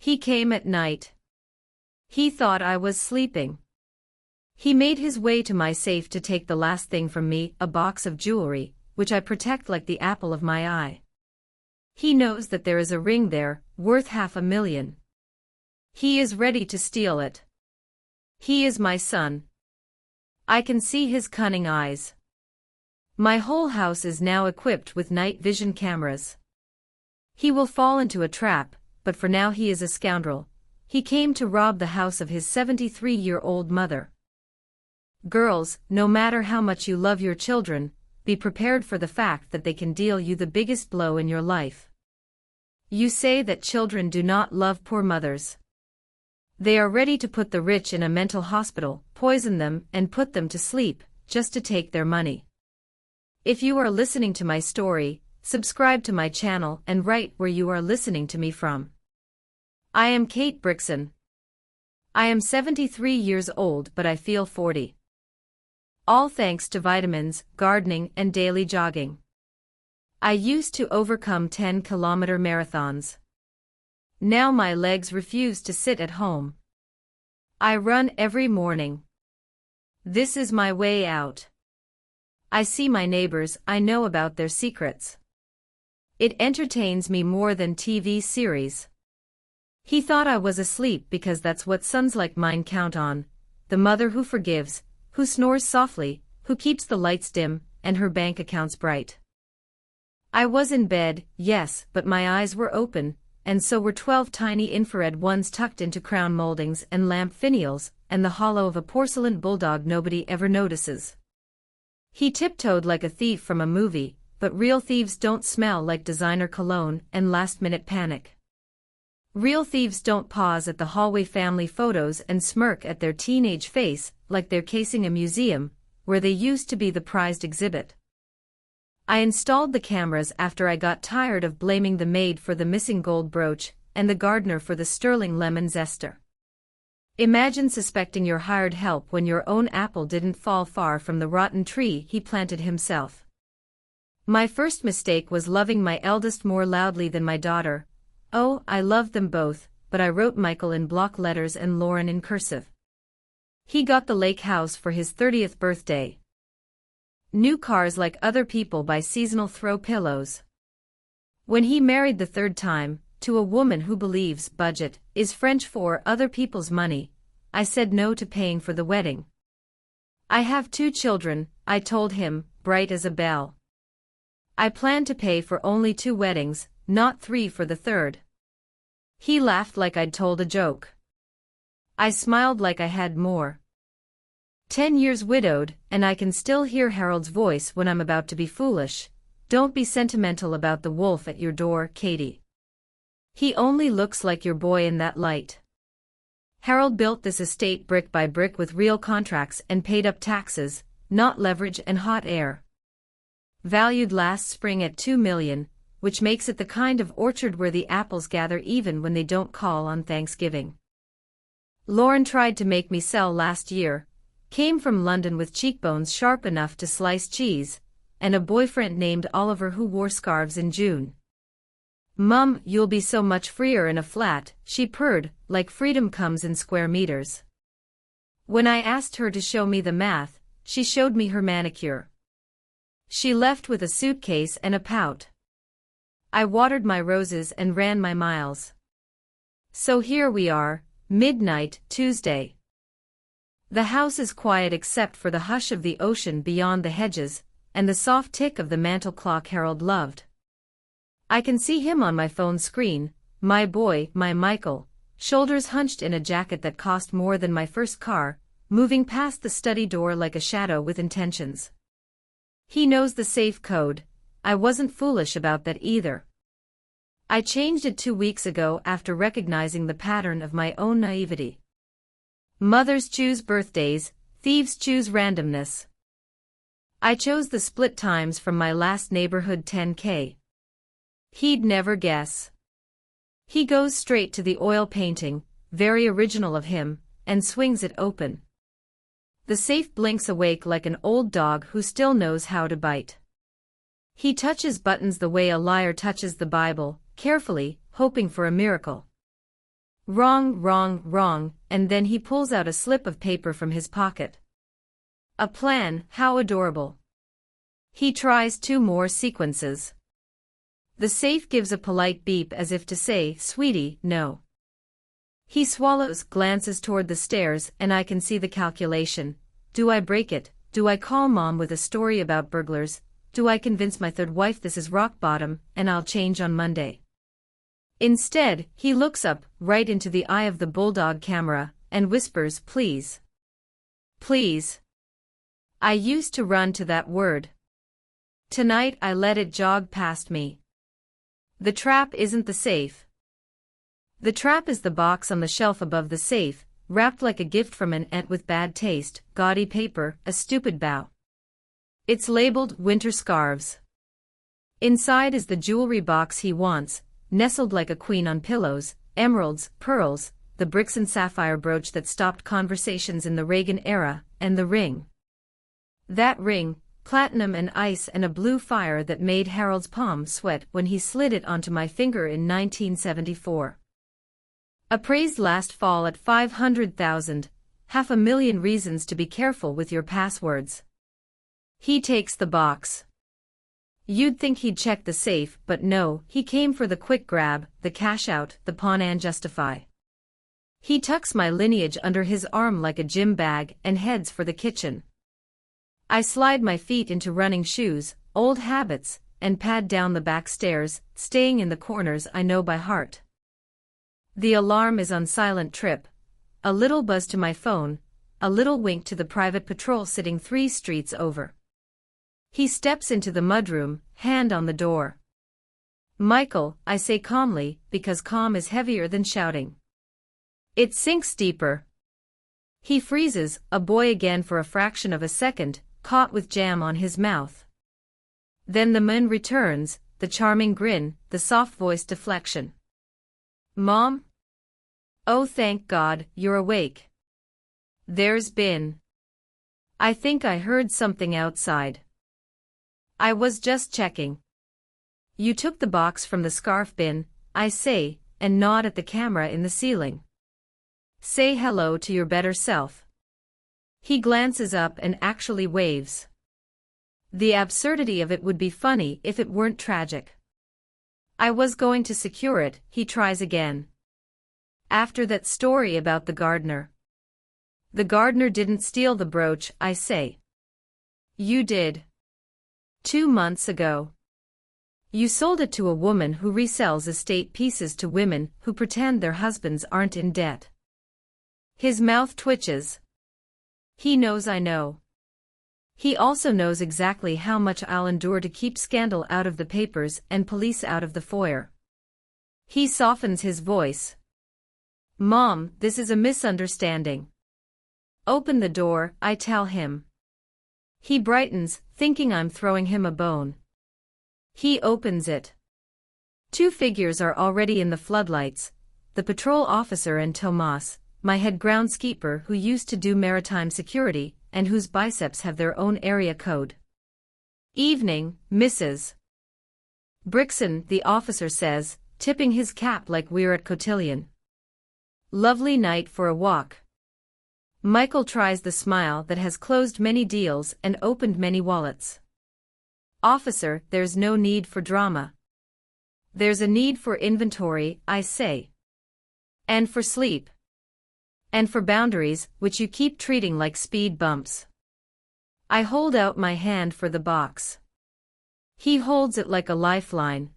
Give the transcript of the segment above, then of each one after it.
He came at night. He thought I was sleeping. He made his way to my safe to take the last thing from me, a box of jewelry, which I protect like the apple of my eye. He knows that there is a ring there, worth $500,000. He is ready to steal it. He is my son. I can see his cunning eyes. My whole house is now equipped with night vision cameras. He will fall into a trap, but for now he is a scoundrel. He came to rob the house of his 73-year-old mother. Girls, no matter how much you love your children, be prepared for the fact that they can deal you the biggest blow in your life. You say that children do not love poor mothers. They are ready to put the rich in a mental hospital, poison them, and put them to sleep, just to take their money. If you are listening to my story, subscribe to my channel and write where you are listening to me from. I am Kate Brixon. I am 73 years old, but I feel 40. All thanks to vitamins, gardening, and daily jogging. I used to overcome 10-kilometer marathons. Now my legs refuse to sit at home. I run every morning. This is my way out. I see my neighbors, I know about their secrets. It entertains me more than TV series. He thought I was asleep because that's what sons like mine count on, the mother who forgives, who snores softly, who keeps the lights dim, and her bank accounts bright. I was in bed, yes, but my eyes were open, and so were 12 tiny infrared ones tucked into crown moldings and lamp finials, and the hollow of a porcelain bulldog nobody ever notices. He tiptoed like a thief from a movie, but real thieves don't smell like designer cologne and last-minute panic. Real thieves don't pause at the hallway family photos and smirk at their teenage face like they're casing a museum, where they used to be the prized exhibit. I installed the cameras after I got tired of blaming the maid for the missing gold brooch and the gardener for the sterling lemon zester. Imagine suspecting your hired help when your own apple didn't fall far from the rotten tree he planted himself. My first mistake was loving my eldest more loudly than my daughter. Oh, I loved them both, but I wrote Michael in block letters and Lauren in cursive. He got the lake house for his 30th birthday. New cars like other people buy seasonal throw pillows. When he married the third time, to a woman who believes budget is French for other people's money, I said no to paying for the wedding. I have 2 children, I told him, bright as a bell. I plan to pay for only 2 weddings, not 3 for the third. He laughed like I'd told a joke. I smiled like I had more. 10 years widowed, and I can still hear Harold's voice when I'm about to be foolish. Don't be sentimental about the wolf at your door, Katie. He only looks like your boy in that light. Harold built this estate brick by brick with real contracts and paid up taxes, not leverage and hot air. Valued last spring at $2 million, which makes it the kind of orchard where the apples gather even when they don't call on Thanksgiving. Lauren tried to make me sell last year. Came from London with cheekbones sharp enough to slice cheese, and a boyfriend named Oliver who wore scarves in June. Mum, you'll be so much freer in a flat, she purred, like freedom comes in square meters. When I asked her to show me the math, she showed me her manicure. She left with a suitcase and a pout. I watered my roses and ran my miles. So here we are, midnight, Tuesday. The house is quiet except for the hush of the ocean beyond the hedges, and the soft tick of the mantel clock Harold loved. I can see him on my phone screen, my boy, my Michael, shoulders hunched in a jacket that cost more than my first car, moving past the study door like a shadow with intentions. He knows the safe code. I wasn't foolish about that either. I changed it 2 weeks ago after recognizing the pattern of my own naivety. Mothers choose birthdays, thieves choose randomness. I chose the split times from my last neighborhood 10K. He'd never guess. He goes straight to the oil painting, very original of him, and swings it open. The safe blinks awake like an old dog who still knows how to bite. He touches buttons the way a liar touches the Bible, carefully, hoping for a miracle. Wrong, wrong, wrong, and then he pulls out a slip of paper from his pocket. A plan, how adorable. He tries 2 more sequences. The safe gives a polite beep as if to say, "Sweetie, no." He swallows, glances toward the stairs, and I can see the calculation. Do I break it? Do I call Mom with a story about burglars? Do I convince my 3rd wife this is rock bottom, and I'll change on Monday? Instead, he looks up, right into the eye of the bulldog camera, and whispers, "Please. Please." I used to run to that word. Tonight I let it jog past me. The trap isn't the safe. The trap is the box on the shelf above the safe, wrapped like a gift from an aunt with bad taste, gaudy paper, a stupid bow. It's labeled "Winter Scarves." Inside is the jewelry box he wants, nestled like a queen on pillows, emeralds, pearls, the Brixon sapphire brooch that stopped conversations in the Reagan era, and the ring. That ring, platinum and ice and a blue fire that made Harold's palm sweat when he slid it onto my finger in 1974. Appraised last fall at $500,000, 500,000 reasons to be careful with your passwords. He takes the box. You'd think he'd check the safe, but no, he came for the quick grab, the cash out, the pawn and justify. He tucks my lineage under his arm like a gym bag and heads for the kitchen. I slide my feet into running shoes, old habits, and pad down the back stairs, staying in the corners I know by heart. The alarm is on silent trip. A little buzz to my phone, a little wink to the private patrol sitting 3 streets over. He steps into the mudroom, hand on the door. "Michael," I say calmly, because calm is heavier than shouting. It sinks deeper. He freezes, a boy again for a fraction of a second, caught with jam on his mouth. Then the man returns, the charming grin, the soft-voiced deflection. "Mom? Oh, thank God, you're awake. There's been. I think I heard something outside. I was just checking." "You took the box from the scarf bin," I say, and nod at the camera in the ceiling. "Say hello to your better self." He glances up and actually waves. The absurdity of it would be funny if it weren't tragic. "I was going to secure it," he tries again. "After that story about the gardener." "The gardener didn't steal the brooch," I say. "You did. 2 months ago. You sold it to a woman who resells estate pieces to women who pretend their husbands aren't in debt." His mouth twitches. He knows I know. He also knows exactly how much I'll endure to keep scandal out of the papers and police out of the foyer. He softens his voice. "Mom, this is a misunderstanding." "Open the door," I tell him. He brightens, thinking I'm throwing him a bone. He opens it. 2 figures are already in the floodlights, the patrol officer and Tomas, my head groundskeeper who used to do maritime security, and whose biceps have their own area code. "Evening, Mrs. Brixon," the officer says, tipping his cap like we're at cotillion. "Lovely night for a walk." Michael tries the smile that has closed many deals and opened many wallets. "Officer, there's no need for drama. There's a need for inventory," I say. "And for sleep. And for boundaries, which you keep treating like speed bumps." I hold out my hand for the box. He holds it like a lifeline.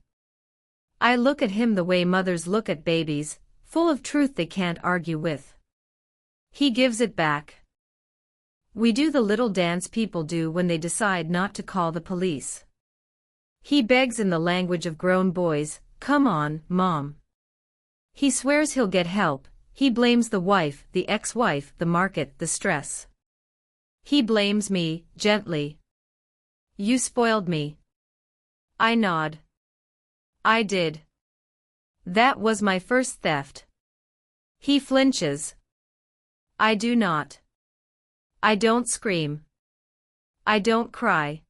I look at him the way mothers look at babies, full of truth they can't argue with. He gives it back. We do the little dance people do when they decide not to call the police. He begs in the language of grown boys, "Come on, Mom." He swears he'll get help. He blames the wife, the ex-wife, the market, the stress. He blames me, gently. "You spoiled me." I nod. "I did. That was my first theft." He flinches. I do not. I don't scream. I don't cry.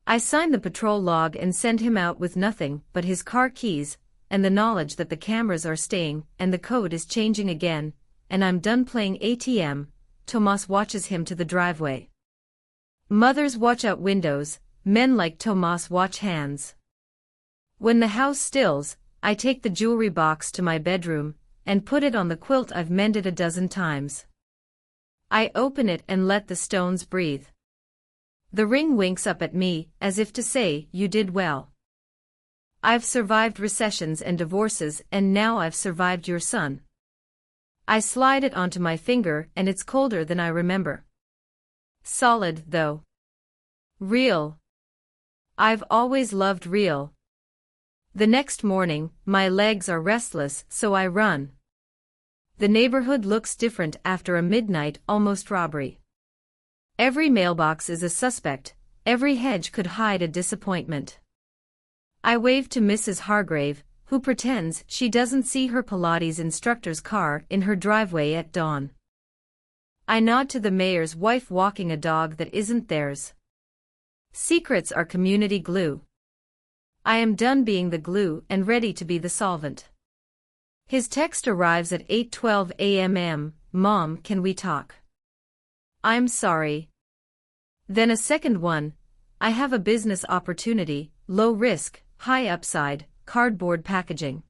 I sign the patrol log and send him out with nothing but his car keys, and the knowledge that the cameras are staying and the code is changing again, and I'm done playing ATM, Tomas watches him to the driveway. Mothers watch out windows, men like Tomas watch hands. When the house stills, I take the jewelry box to my bedroom and put it on the quilt I've mended a dozen times. I open it and let the stones breathe. The ring winks up at me, as if to say, "You did well. I've survived recessions and divorces, and now I've survived your son." I slide it onto my finger and it's colder than I remember. Solid, though. Real. I've always loved real. The next morning, my legs are restless, so I run. The neighborhood looks different after a midnight almost robbery. Every mailbox is a suspect, every hedge could hide a disappointment. I wave to Mrs. Hargrave, who pretends she doesn't see her Pilates instructor's car in her driveway at dawn. I nod to the mayor's wife walking a dog that isn't theirs. Secrets are community glue. I am done being the glue and ready to be the solvent. His text arrives at 8:12 a.m. "Mom, can we talk?" I'm sorry. Then a second one. I have a business opportunity, low risk, high upside, cardboard packaging.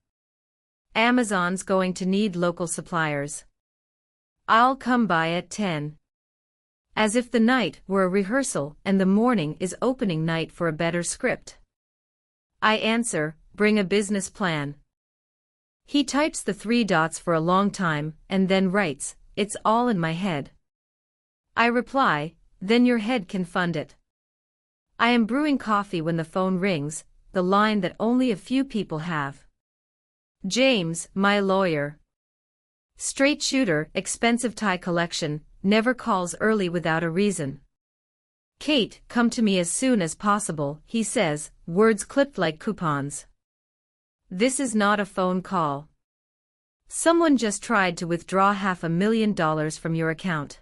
Amazon's going to need local suppliers. I'll come by at 10. As if the night were a rehearsal and the morning is opening night for a better script. I answer, "Bring a business plan." He types the 3 dots for a long time and then writes, "It's all in my head." I reply, "Then your head can fund it." I am brewing coffee when the phone rings, the line that only a few people have. James, my lawyer. Straight shooter, expensive tie collection, never calls early without a reason. "Kate, come to me as soon as possible," he says, words clipped like coupons. This is not a phone call. Someone just tried to withdraw $500,000 from your account.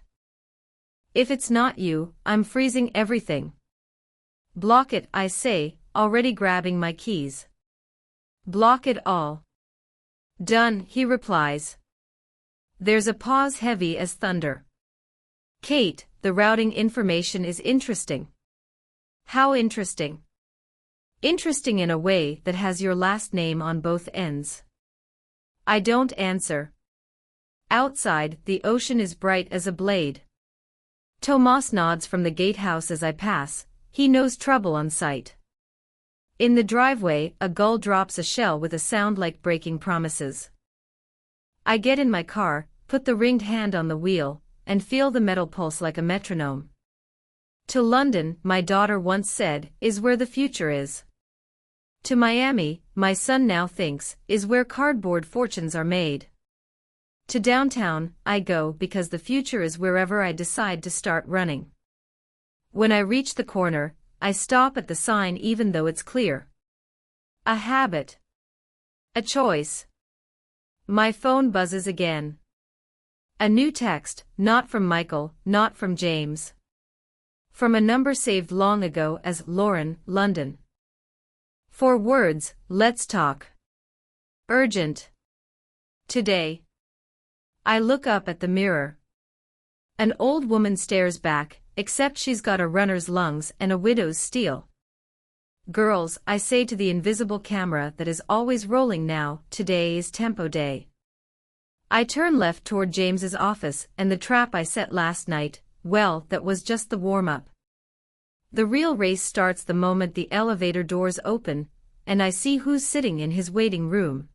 If it's not you, I'm freezing everything. Block it, I say, already grabbing my keys. Block it all. Done, he replies. There's a pause heavy as thunder. Kate, the routing information is interesting. How interesting? Interesting in a way that has your last name on both ends. I don't answer. Outside, the ocean is bright as a blade. Tomas nods from the gatehouse as I pass, he knows trouble on sight. In the driveway, a gull drops a shell with a sound like breaking promises. I get in my car, put the ringed hand on the wheel, and feel the metal pulse like a metronome. To London, my daughter once said, is where the future is. To Miami, my son now thinks, is where cardboard fortunes are made. To downtown, I go because the future is wherever I decide to start running. When I reach the corner, I stop at the sign even though it's clear. A habit. A choice. My phone buzzes again. A new text, not from Michael, not from James. From a number saved long ago as Lauren, London. 4 words, let's talk. Urgent. Today. I look up at the mirror. An old woman stares back, except she's got a runner's lungs and a widow's steel. Girls, I say to the invisible camera that is always rolling now, today is tempo day. I turn left toward James's office and the trap I set last night, well, that was just the warm-up. The real race starts the moment the elevator doors open, and I see who's sitting in his waiting room.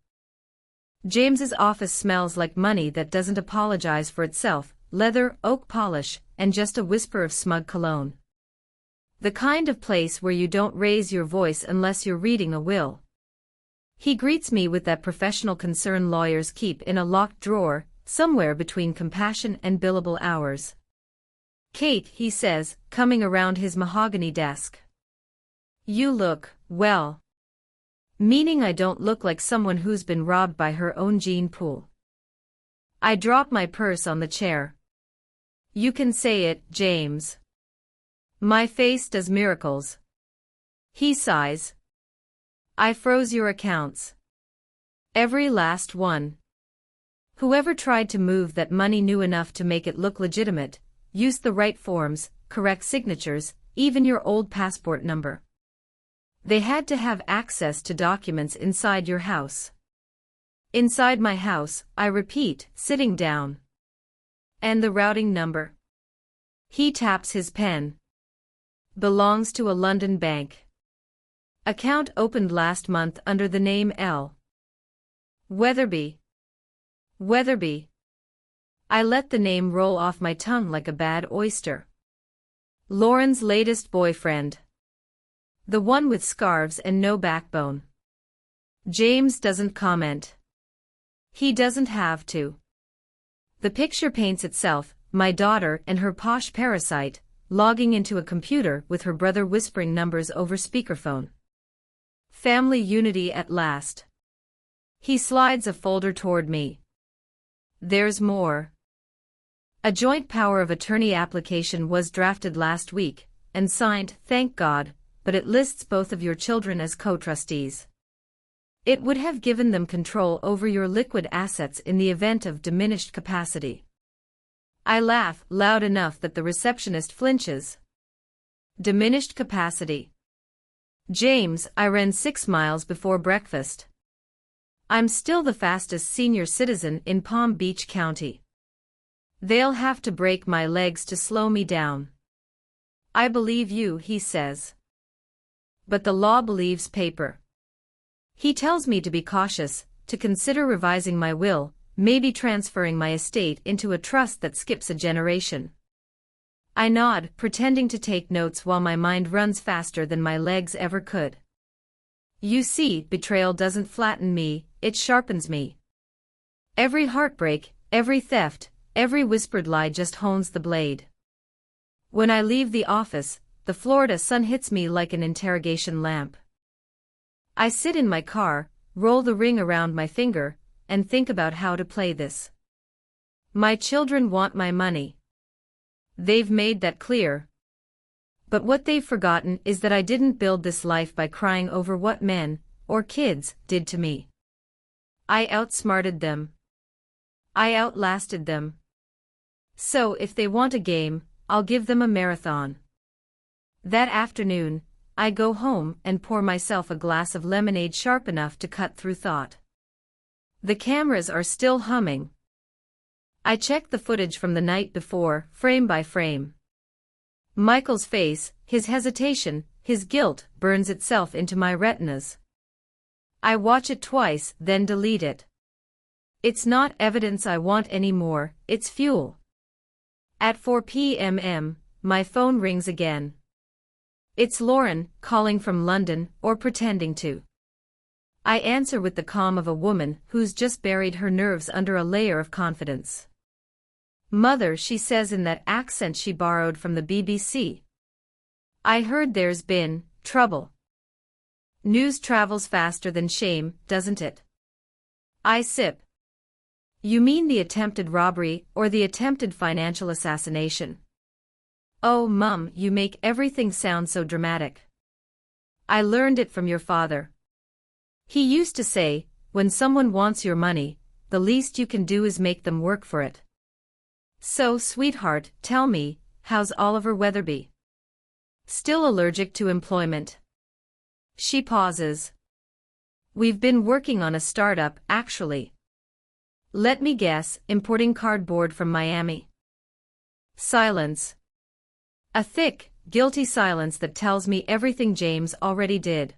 James's office smells like money that doesn't apologize for itself, leather, oak polish, and just a whisper of smug cologne. The kind of place where you don't raise your voice unless you're reading a will. He greets me with that professional concern lawyers keep in a locked drawer, somewhere between compassion and billable hours. Kate, he says, coming around his mahogany desk. You look, well. Meaning I don't look like someone who's been robbed by her own gene pool. I drop my purse on the chair. You can say it, James. My face does miracles. He sighs. I froze your accounts. Every last one. Whoever tried to move that money knew enough to make it look legitimate, used the right forms, correct signatures, even your old passport number. They had to have access to documents inside your house. Inside my house, I repeat, sitting down. And the routing number. He taps his pen. Belongs to a London bank. Account opened last month under the name L. Weatherby. Weatherby. I let the name roll off my tongue like a bad oyster. Lauren's latest boyfriend. The one with scarves and no backbone. James doesn't comment. He doesn't have to. The picture paints itself, my daughter and her posh parasite, logging into a computer with her brother whispering numbers over speakerphone. Family unity at last. He slides a folder toward me. There's more. A joint power of attorney application was drafted last week, and signed, thank God, but it lists both of your children as co-trustees. It would have given them control over your liquid assets in the event of diminished capacity. I laugh loud enough that the receptionist flinches. Diminished capacity. James, I ran 6 miles before breakfast. I'm still the fastest senior citizen in Palm Beach County. They'll have to break my legs to slow me down. I believe you, he says. But the law believes paper. He tells me to be cautious, to consider revising my will, maybe transferring my estate into a trust that skips a generation. I nod, pretending to take notes while my mind runs faster than my legs ever could. You see, betrayal doesn't flatten me, it sharpens me. Every heartbreak, every theft, every whispered lie just hones the blade. When I leave the office, the Florida sun hits me like an interrogation lamp. I sit in my car, roll the ring around my finger, and think about how to play this. My children want my money. They've made that clear. But what they've forgotten is that I didn't build this life by crying over what men, or kids, did to me. I outsmarted them. I outlasted them. So if they want a game, I'll give them a marathon. That afternoon, I go home and pour myself a glass of lemonade sharp enough to cut through thought. The cameras are still humming. I check the footage from the night before, frame by frame. Michael's face, his hesitation, his guilt, burns itself into my retinas. I watch it twice, then delete it. It's not evidence I want anymore, it's fuel. At 4 p.m., my phone rings again. It's Lauren, calling from London, or pretending to. I answer with the calm of a woman who's just buried her nerves under a layer of confidence. Mother, she says in that accent she borrowed from the BBC. I heard there's been trouble. News travels faster than shame, doesn't it? I sip. You mean the attempted robbery or the attempted financial assassination? Oh, Mum, you make everything sound so dramatic. I learned it from your father. He used to say, when someone wants your money, the least you can do is make them work for it. So, sweetheart, tell me, how's Oliver Weatherby? Still allergic to employment? She pauses. We've been working on a startup, actually. Let me guess, importing cardboard from Miami. Silence. A thick, guilty silence that tells me everything James already did.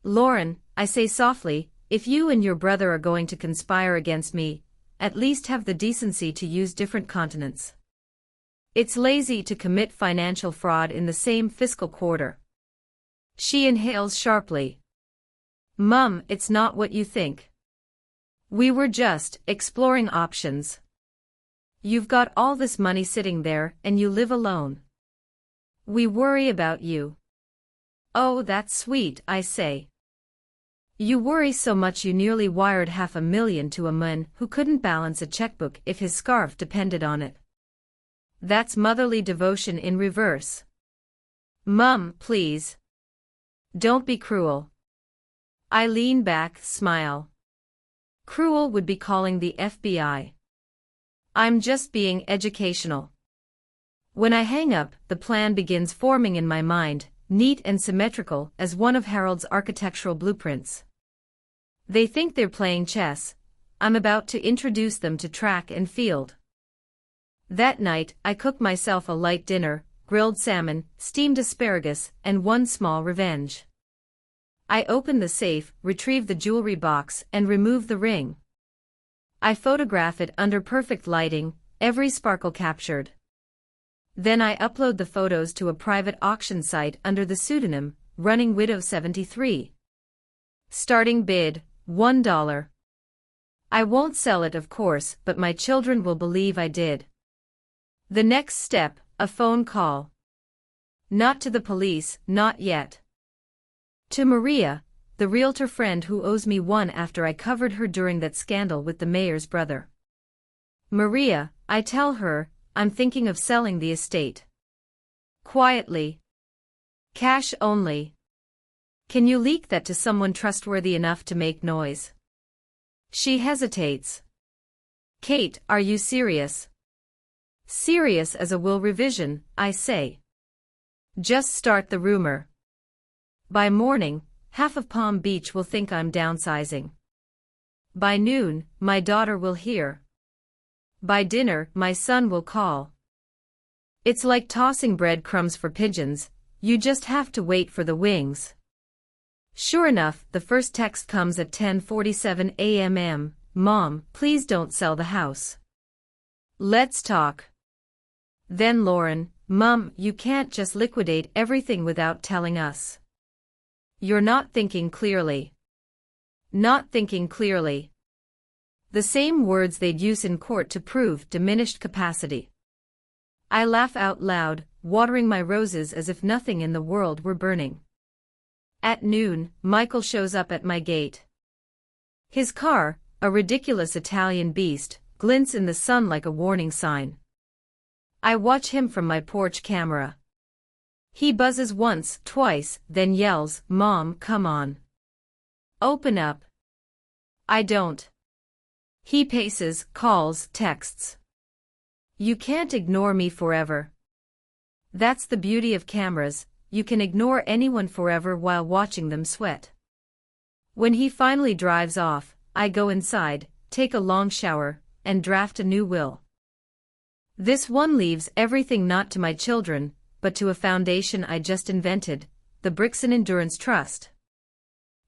Lauren, I say softly, if you and your brother are going to conspire against me, at least have the decency to use different continents. It's lazy to commit financial fraud in the same fiscal quarter. She inhales sharply. Mum, it's not what you think. We were just exploring options. You've got all this money sitting there and you live alone. We worry about you. Oh, that's sweet, I say. You worry so much you nearly wired $500,000 to a man who couldn't balance a checkbook if his scarf depended on it. That's motherly devotion in reverse. Mum, please. Don't be cruel. I lean back, smile. Cruel would be calling the FBI. I'm just being educational. When I hang up, the plan begins forming in my mind, neat and symmetrical as one of Harold's architectural blueprints. They think they're playing chess. I'm about to introduce them to track and field. That night, I cook myself a light dinner, grilled salmon, steamed asparagus, and one small revenge. I open the safe, retrieve the jewelry box, and remove the ring. I photograph it under perfect lighting, every sparkle captured. Then I upload the photos to a private auction site under the pseudonym, Running Widow 73. Starting bid, $1. I won't sell it of course, but my children will believe I did. The next step, a phone call. Not to the police, not yet. To Maria, the realtor friend who owes me one after I covered her during that scandal with the mayor's brother. Maria, I tell her, I'm thinking of selling the estate. Quietly. Cash only. Can you leak that to someone trustworthy enough to make noise? She hesitates. Kate, are you serious? Serious as a will revision, I say. Just start the rumor. By morning, half of Palm Beach will think I'm downsizing. By noon, my daughter will hear. By dinner, my son will call. It's like tossing breadcrumbs for pigeons, you just have to wait for the wings. Sure enough, the first text comes at 10:47 a.m. Mom, please don't sell the house. Let's talk. Then Lauren, Mom, you can't just liquidate everything without telling us. You're not thinking clearly. Not thinking clearly. The same words they'd use in court to prove diminished capacity. I laugh out loud, watering my roses as if nothing in the world were burning. At noon, Michael shows up at my gate. His car, a ridiculous Italian beast, glints in the sun like a warning sign. I watch him from my porch camera. He buzzes once, twice, then yells, Mom, come on. Open up. I don't. He paces, calls, texts. You can't ignore me forever. That's the beauty of cameras, you can ignore anyone forever while watching them sweat. When he finally drives off, I go inside, take a long shower, and draft a new will. This one leaves everything not to my children, but to a foundation I just invented, the Brixon Endurance Trust.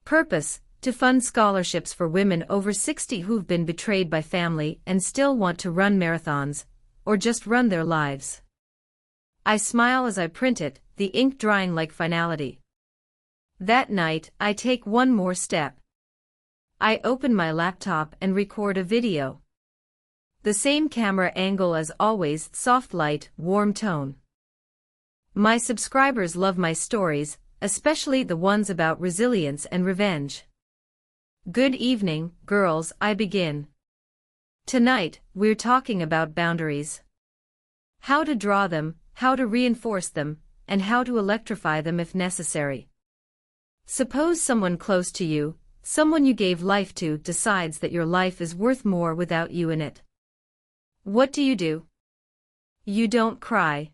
Purpose: to fund scholarships for women over 60 who've been betrayed by family and still want to run marathons, or just run their lives. I smile as I print it, the ink drying like finality. That night, I take one more step. I open my laptop and record a video. The same camera angle as always, soft light, warm tone. My subscribers love my stories, especially the ones about resilience and revenge. Good evening, girls, I begin. Tonight, we're talking about boundaries. How to draw them, how to reinforce them, and how to electrify them if necessary. Suppose someone close to you, someone you gave life to, decides that your life is worth more without you in it. What do? You don't cry.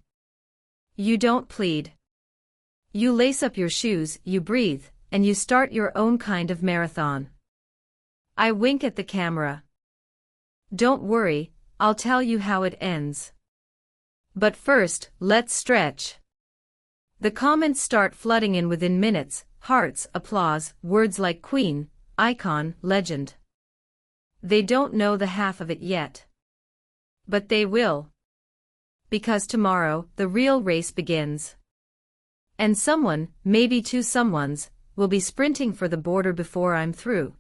You don't plead. You lace up your shoes, you breathe, and you start your own kind of marathon. I wink at the camera. Don't worry, I'll tell you how it ends. But first, let's stretch. The comments start flooding in within minutes, hearts, applause, words like queen, icon, legend. They don't know the half of it yet. But they will. Because tomorrow, the real race begins. And someone, maybe two someones, will be sprinting for the border before I'm through.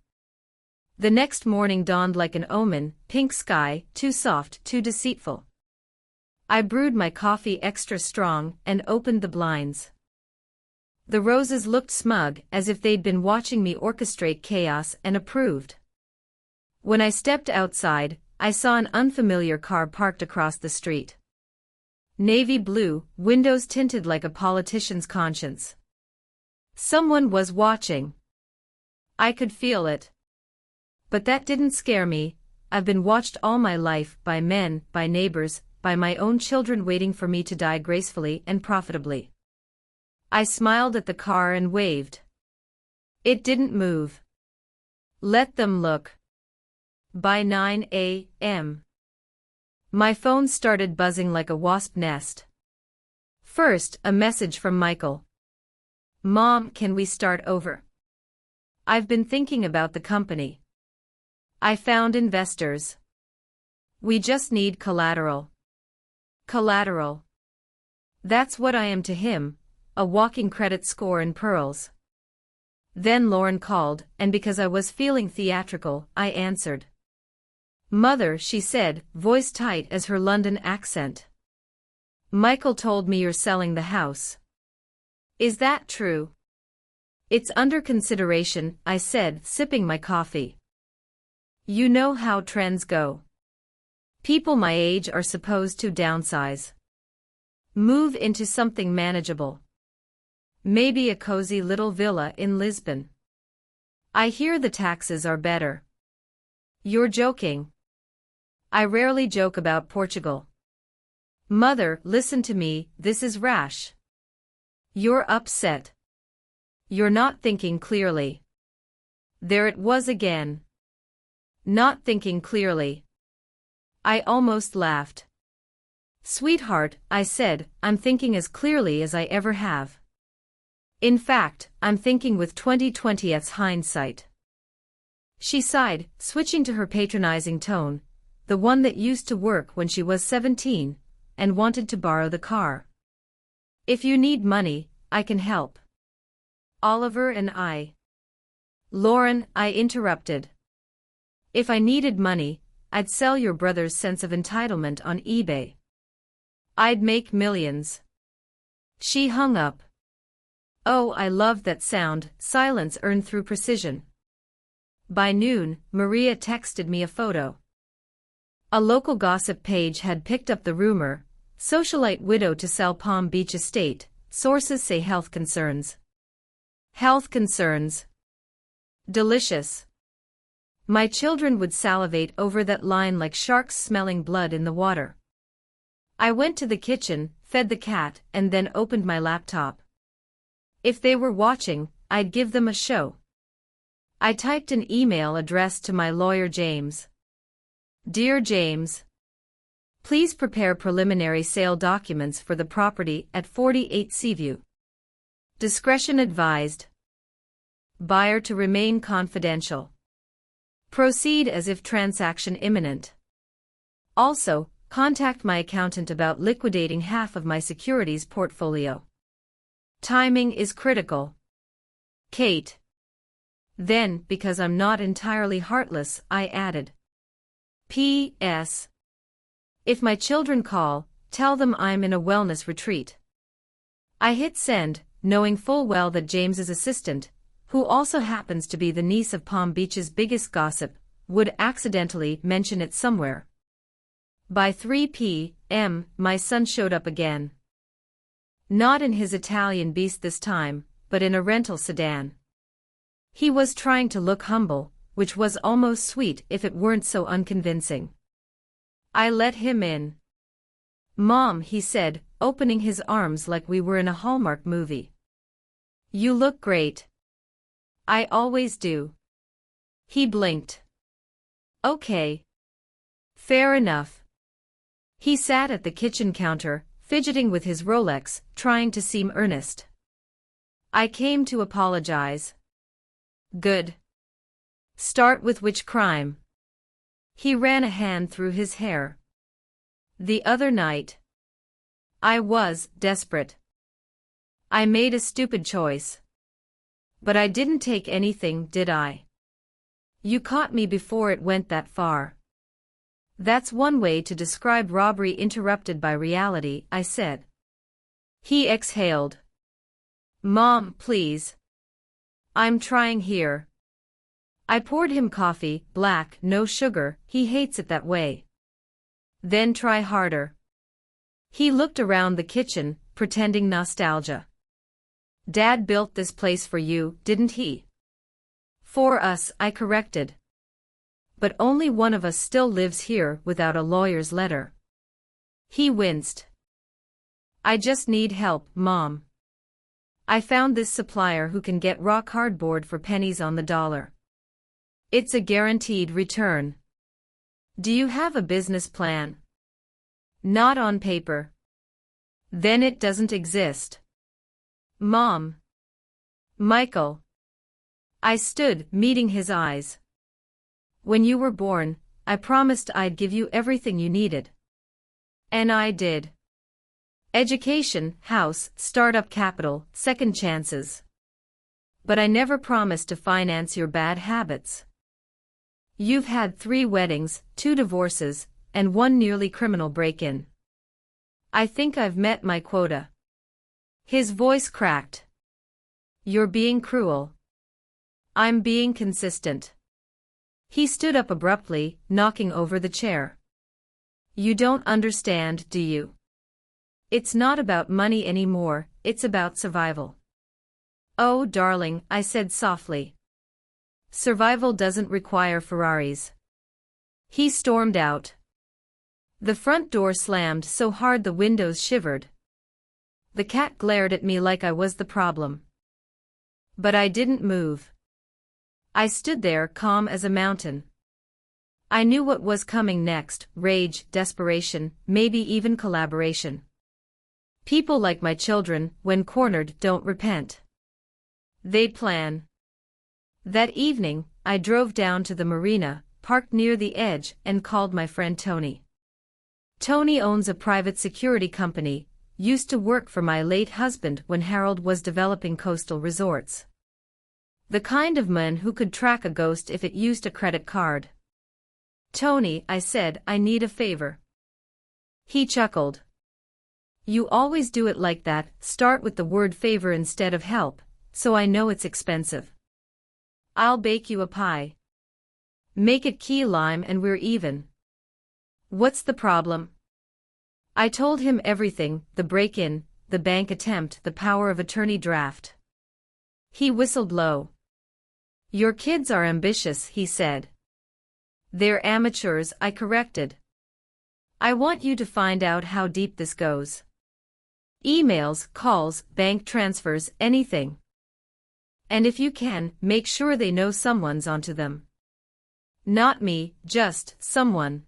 The next morning dawned like an omen, pink sky, too soft, too deceitful. I brewed my coffee extra strong and opened the blinds. The roses looked smug, as if they'd been watching me orchestrate chaos and approved. When I stepped outside, I saw an unfamiliar car parked across the street. Navy blue, windows tinted like a politician's conscience. Someone was watching. I could feel it. But that didn't scare me. I've been watched all my life by men, by neighbors, by my own children waiting for me to die gracefully and profitably. I smiled at the car and waved. It didn't move. Let them look. By 9 a.m. my phone started buzzing like a wasp nest. First, a message from Michael. Mom, can we start over? I've been thinking about the company. I found investors. We just need collateral. Collateral. That's what I am to him, a walking credit score in pearls. Then Lauren called, and because I was feeling theatrical, I answered. Mother, she said, voice tight as her London accent. Michael told me you're selling the house. Is that true? It's under consideration, I said, sipping my coffee. You know how trends go. People my age are supposed to downsize. Move into something manageable. Maybe a cozy little villa in Lisbon. I hear the taxes are better. You're joking. I rarely joke about Portugal. Mother, listen to me, this is rash. You're upset. You're not thinking clearly. There it was again. Not thinking clearly. I almost laughed. Sweetheart, I said, I'm thinking as clearly as I ever have. In fact, I'm thinking with 20/20's hindsight. She sighed, switching to her patronizing tone, the one that used to work when she was 17, and wanted to borrow the car. If you need money, I can help. Oliver and I. Lauren, I interrupted. If I needed money, I'd sell your brother's sense of entitlement on eBay. I'd make millions. She hung up. Oh, I loved that sound, silence earned through precision. By noon, Maria texted me a photo. A local gossip page had picked up the rumor, socialite widow to sell Palm Beach estate, sources say health concerns. Health concerns. Delicious. My children would salivate over that line like sharks smelling blood in the water. I went to the kitchen, fed the cat, and then opened my laptop. If they were watching, I'd give them a show. I typed an email addressed to my lawyer James. Dear James, please prepare preliminary sale documents for the property at 48 Seaview. Discretion advised. Buyer to remain confidential. Proceed as if transaction imminent. Also, contact my accountant about liquidating half of my securities portfolio. Timing is critical. Kate. Then, because I'm not entirely heartless, I added. P.S. If my children call, tell them I'm in a wellness retreat. I hit send, knowing full well that James's assistant, who also happens to be the niece of Palm Beach's biggest gossip, would accidentally mention it somewhere. By 3 p.m., my son showed up again. Not in his Italian beast this time, but in a rental sedan. He was trying to look humble, which was almost sweet if it weren't so unconvincing. I let him in. Mom, he said, opening his arms like we were in a Hallmark movie. You look great. I always do. He blinked. Okay. Fair enough. He sat at the kitchen counter, fidgeting with his Rolex, trying to seem earnest. I came to apologize. Good. Start with which crime? He ran a hand through his hair. The other night. I was desperate. I made a stupid choice. But I didn't take anything, did I? You caught me before it went that far. That's one way to describe robbery interrupted by reality, I said. He exhaled. Mom, please. I'm trying here. I poured him coffee, black, no sugar, he hates it that way. Then try harder. He looked around the kitchen, pretending nostalgia. Dad built this place for you, didn't he? For us, I corrected. But only one of us still lives here without a lawyer's letter. He winced. I just need help, Mom. I found this supplier who can get raw cardboard for pennies on the dollar. It's a guaranteed return. Do you have a business plan? Not on paper. Then it doesn't exist. Mom. Michael. I stood, meeting his eyes. When you were born, I promised I'd give you everything you needed. And I did. Education, house, startup capital, second chances. But I never promised to finance your bad habits. You've had 3 weddings, 2 divorces, and 1 nearly criminal break-in. I think I've met my quota. His voice cracked. You're being cruel. I'm being consistent. He stood up abruptly, knocking over the chair. You don't understand, do you? It's not about money anymore, it's about survival. Oh, darling, I said softly. Survival doesn't require Ferraris. He stormed out. The front door slammed so hard the windows shivered. The cat glared at me like I was the problem. But I didn't move. I stood there calm as a mountain. I knew what was coming next: rage, desperation, maybe even collaboration. People like my children, when cornered, don't repent. They plan. That evening, I drove down to the marina, parked near the edge, and called my friend Tony. Tony owns a private security company, used to work for my late husband when Harold was developing coastal resorts. The kind of man who could track a ghost if it used a credit card. Tony, I said, I need a favor. He chuckled. You always do it like that, start with the word favor instead of help, so I know it's expensive. I'll bake you a pie. Make it key lime and we're even. What's the problem? I told him everything: the break-in, the bank attempt, the power of attorney draft. He whistled low. Your kids are ambitious, he said. They're amateurs, I corrected. I want you to find out how deep this goes. Emails, calls, bank transfers, anything. And if you can, make sure they know someone's onto them. Not me, just someone.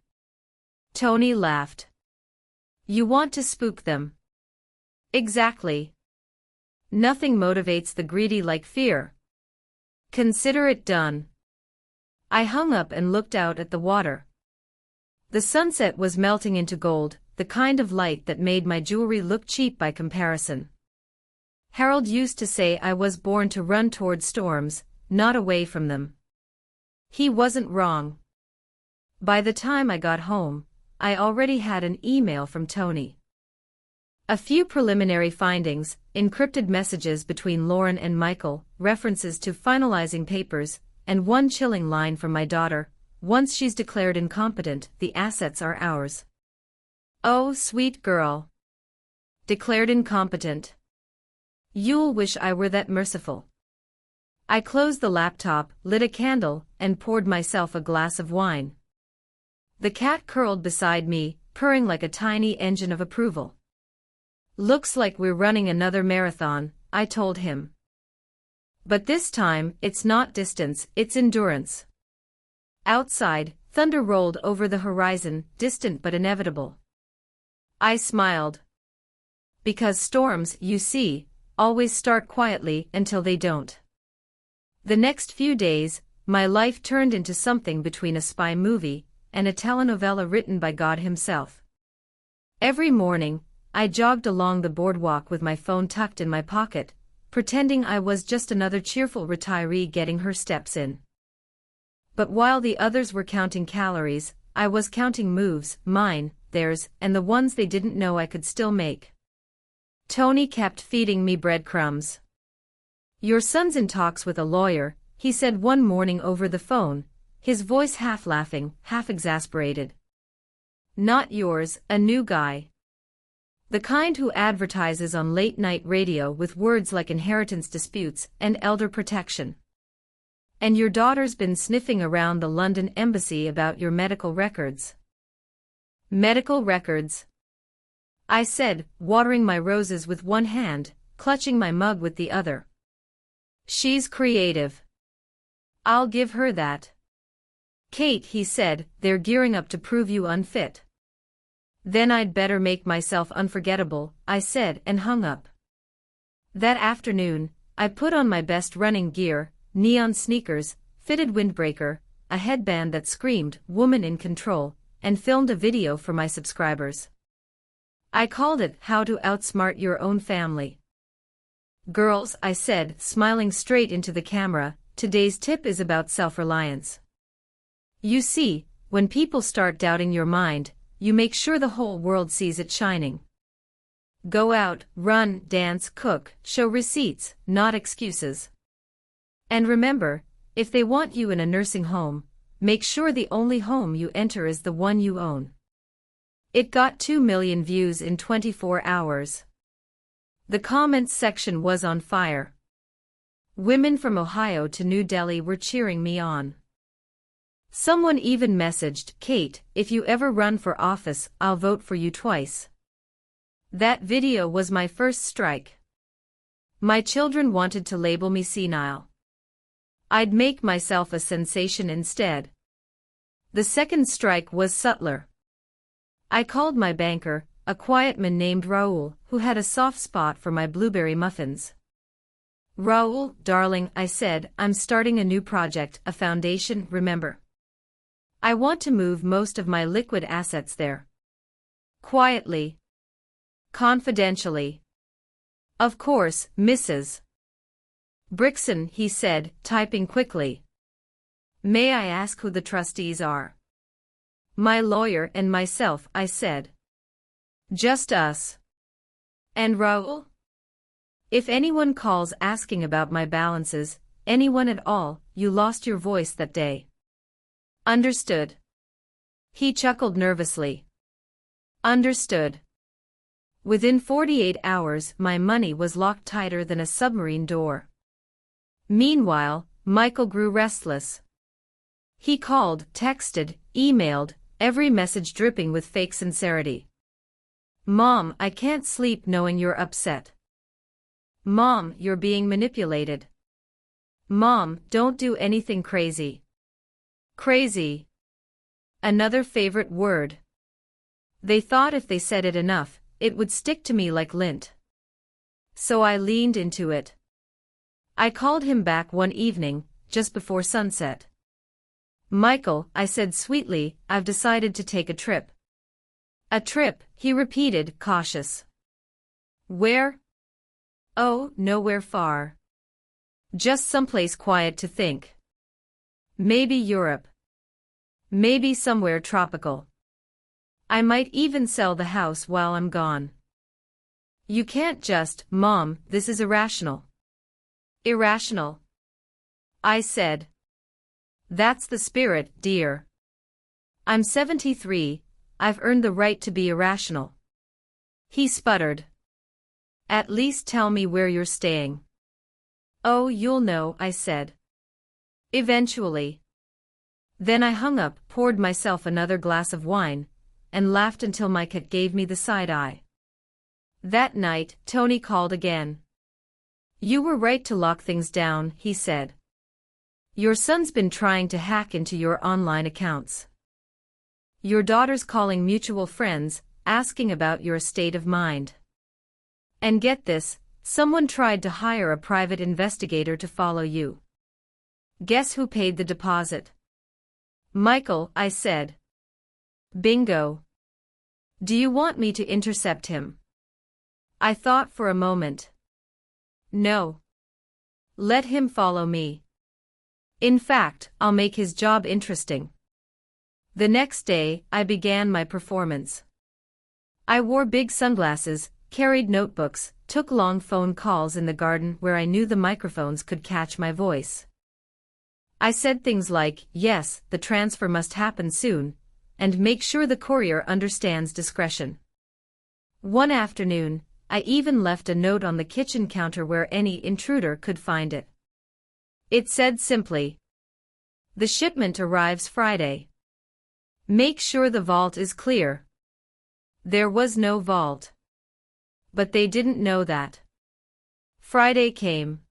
Tony laughed. You want to spook them. Exactly. Nothing motivates the greedy like fear. Consider it done. I hung up and looked out at the water. The sunset was melting into gold, the kind of light that made my jewelry look cheap by comparison. Harold used to say I was born to run toward storms, not away from them. He wasn't wrong. By the time I got home, I already had an email from Tony. A few preliminary findings: encrypted messages between Lauren and Michael, references to finalizing papers, and one chilling line from my daughter: once she's declared incompetent, the assets are ours. Oh, sweet girl. Declared incompetent. You'll wish I were that merciful. I closed the laptop, lit a candle, and poured myself a glass of wine. The cat curled beside me, purring like a tiny engine of approval. Looks like we're running another marathon, I told him. But this time, it's not distance, it's endurance. Outside, thunder rolled over the horizon, distant but inevitable. I smiled. Because storms, you see, always start quietly until they don't. The next few days, my life turned into something between a spy movie and a telenovela written by God himself. Every morning, I jogged along the boardwalk with my phone tucked in my pocket, pretending I was just another cheerful retiree getting her steps in. But while the others were counting calories, I was counting moves, mine, theirs, and the ones they didn't know I could still make. Tony kept feeding me breadcrumbs. Your son's in talks with a lawyer, he said one morning over the phone, his voice half laughing, half exasperated. Not yours, a new guy. The kind who advertises on late-night radio with words like inheritance disputes and elder protection. And your daughter's been sniffing around the London embassy about your medical records. Medical records? I said, watering my roses with one hand, clutching my mug with the other. She's creative. I'll give her that. Kate, he said, they're gearing up to prove you unfit. Then I'd better make myself unforgettable, I said, and hung up. That afternoon, I put on my best running gear, neon sneakers, fitted windbreaker, a headband that screamed, "Woman in Control," and filmed a video for my subscribers. I called it How to Outsmart Your Own Family. Girls, I said, smiling straight into the camera, today's tip is about self-reliance. You see, when people start doubting your mind, you make sure the whole world sees it shining. Go out, run, dance, cook, show receipts, not excuses. And remember, if they want you in a nursing home, make sure the only home you enter is the one you own. It got 2 million views in 24 hours. The comments section was on fire. Women from Ohio to New Delhi were cheering me on. Someone even messaged, "Kate, if you ever run for office, I'll vote for you twice." That video was my first strike. My children wanted to label me senile. I'd make myself a sensation instead. The second strike was subtler. I called my banker, a quiet man named Raoul, who had a soft spot for my blueberry muffins. "Raoul, darling," I said, "I'm starting a new project, a foundation, remember? I want to move most of my liquid assets there. Quietly. Confidentially. Of course, Mrs. Brixon," he said, typing quickly. "May I ask who the trustees are?" "My lawyer and myself," I said. "Just us." "And Raoul?" "If anyone calls asking about my balances, anyone at all, you lost your voice that day." "Understood." He chuckled nervously. "Understood." Within 48 hours, my money was locked tighter than a submarine door. Meanwhile, Michael grew restless. He called, texted, emailed, every message dripping with fake sincerity. "Mom, I can't sleep knowing you're upset. Mom, you're being manipulated. Mom, don't do anything crazy." Crazy. Another favorite word. They thought if they said it enough, it would stick to me like lint. So I leaned into it. I called him back one evening, just before sunset. "Michael," I said sweetly, "I've decided to take a trip." "A trip," he repeated, cautious. "Where?" "Oh, nowhere far. Just someplace quiet to think. Maybe Europe. Maybe somewhere tropical. I might even sell the house while I'm gone." "You can't just, Mom, this is irrational." "Irrational?" I said. "That's the spirit, dear. I'm 73, I've earned the right to be irrational." He sputtered. "At least tell me where you're staying." "Oh, you'll know," I said. "Eventually." Then I hung up, poured myself another glass of wine, and laughed until my cat gave me the side eye. That night, Tony called again. "You were right to lock things down," he said. "Your son's been trying to hack into your online accounts. Your daughter's calling mutual friends, asking about your state of mind. And get this, someone tried to hire a private investigator to follow you. Guess who paid the deposit?" "Michael," I said. "Bingo. Do you want me to intercept him?" I thought for a moment. No. Let him follow me. In fact, I'll make his job interesting. The next day, I began my performance. I wore big sunglasses, carried notebooks, took long phone calls in the garden where I knew the microphones could catch my voice. I said things like, "Yes, the transfer must happen soon," and "make sure the courier understands discretion." One afternoon, I even left a note on the kitchen counter where any intruder could find it. It said simply, The shipment arrives Friday. Make sure the vault is clear. There was no vault. But they didn't know that. Friday came.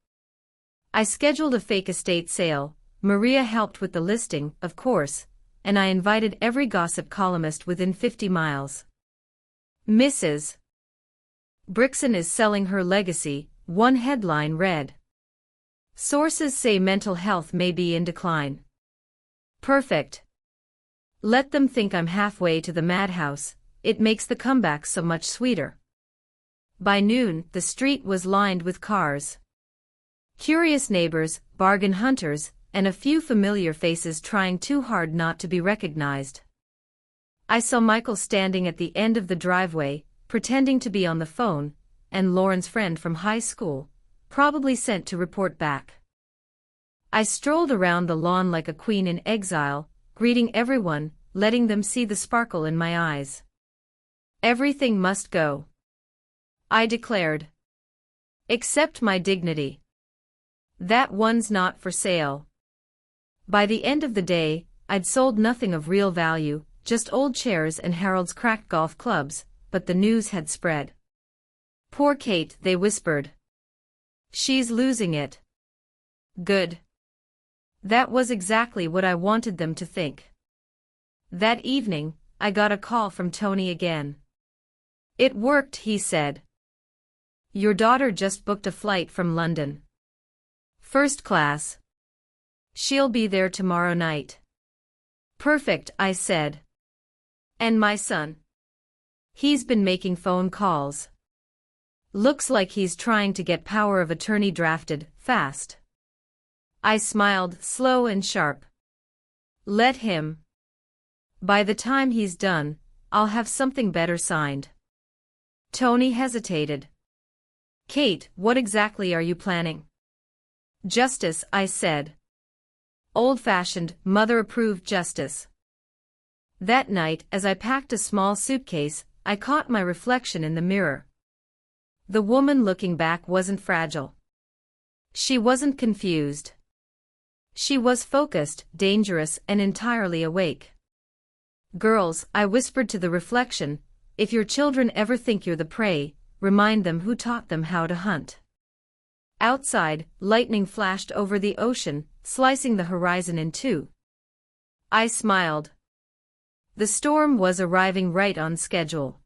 I scheduled a fake estate sale. Maria helped with the listing, of course, and I invited every gossip columnist within 50 miles. Mrs. Brixon is selling her legacy, one headline read. Sources say mental health may be in decline. Perfect. Let them think I'm halfway to the madhouse, it makes the comeback so much sweeter. By noon, the street was lined with cars. Curious neighbors, bargain hunters, and a few familiar faces trying too hard not to be recognized. I saw Michael standing at the end of the driveway, pretending to be on the phone, and Lauren's friend from high school, probably sent to report back. I strolled around the lawn like a queen in exile, greeting everyone, letting them see the sparkle in my eyes. Everything must go, I declared. Except my dignity. That one's not for sale. By the end of the day, I'd sold nothing of real value, just old chairs and Harold's cracked golf clubs, but the news had spread. Poor Kate, they whispered. She's losing it. Good. That was exactly what I wanted them to think. That evening, I got a call from Tony again. It worked, he said. Your daughter just booked a flight from London. First class. She'll be there tomorrow night. Perfect, I said. And my son? He's been making phone calls. Looks like he's trying to get power of attorney drafted, fast. I smiled, slow and sharp. Let him. By the time he's done, I'll have something better signed. Tony hesitated. Kate, what exactly are you planning? Justice, I said. Old-fashioned, mother-approved justice. That night, as I packed a small suitcase, I caught my reflection in the mirror. The woman looking back wasn't fragile. She wasn't confused. She was focused, dangerous, and entirely awake. Girls, I whispered to the reflection, if your children ever think you're the prey, remind them who taught them how to hunt. Outside, lightning flashed over the ocean, slicing the horizon in two. I smiled. The storm was arriving right on schedule.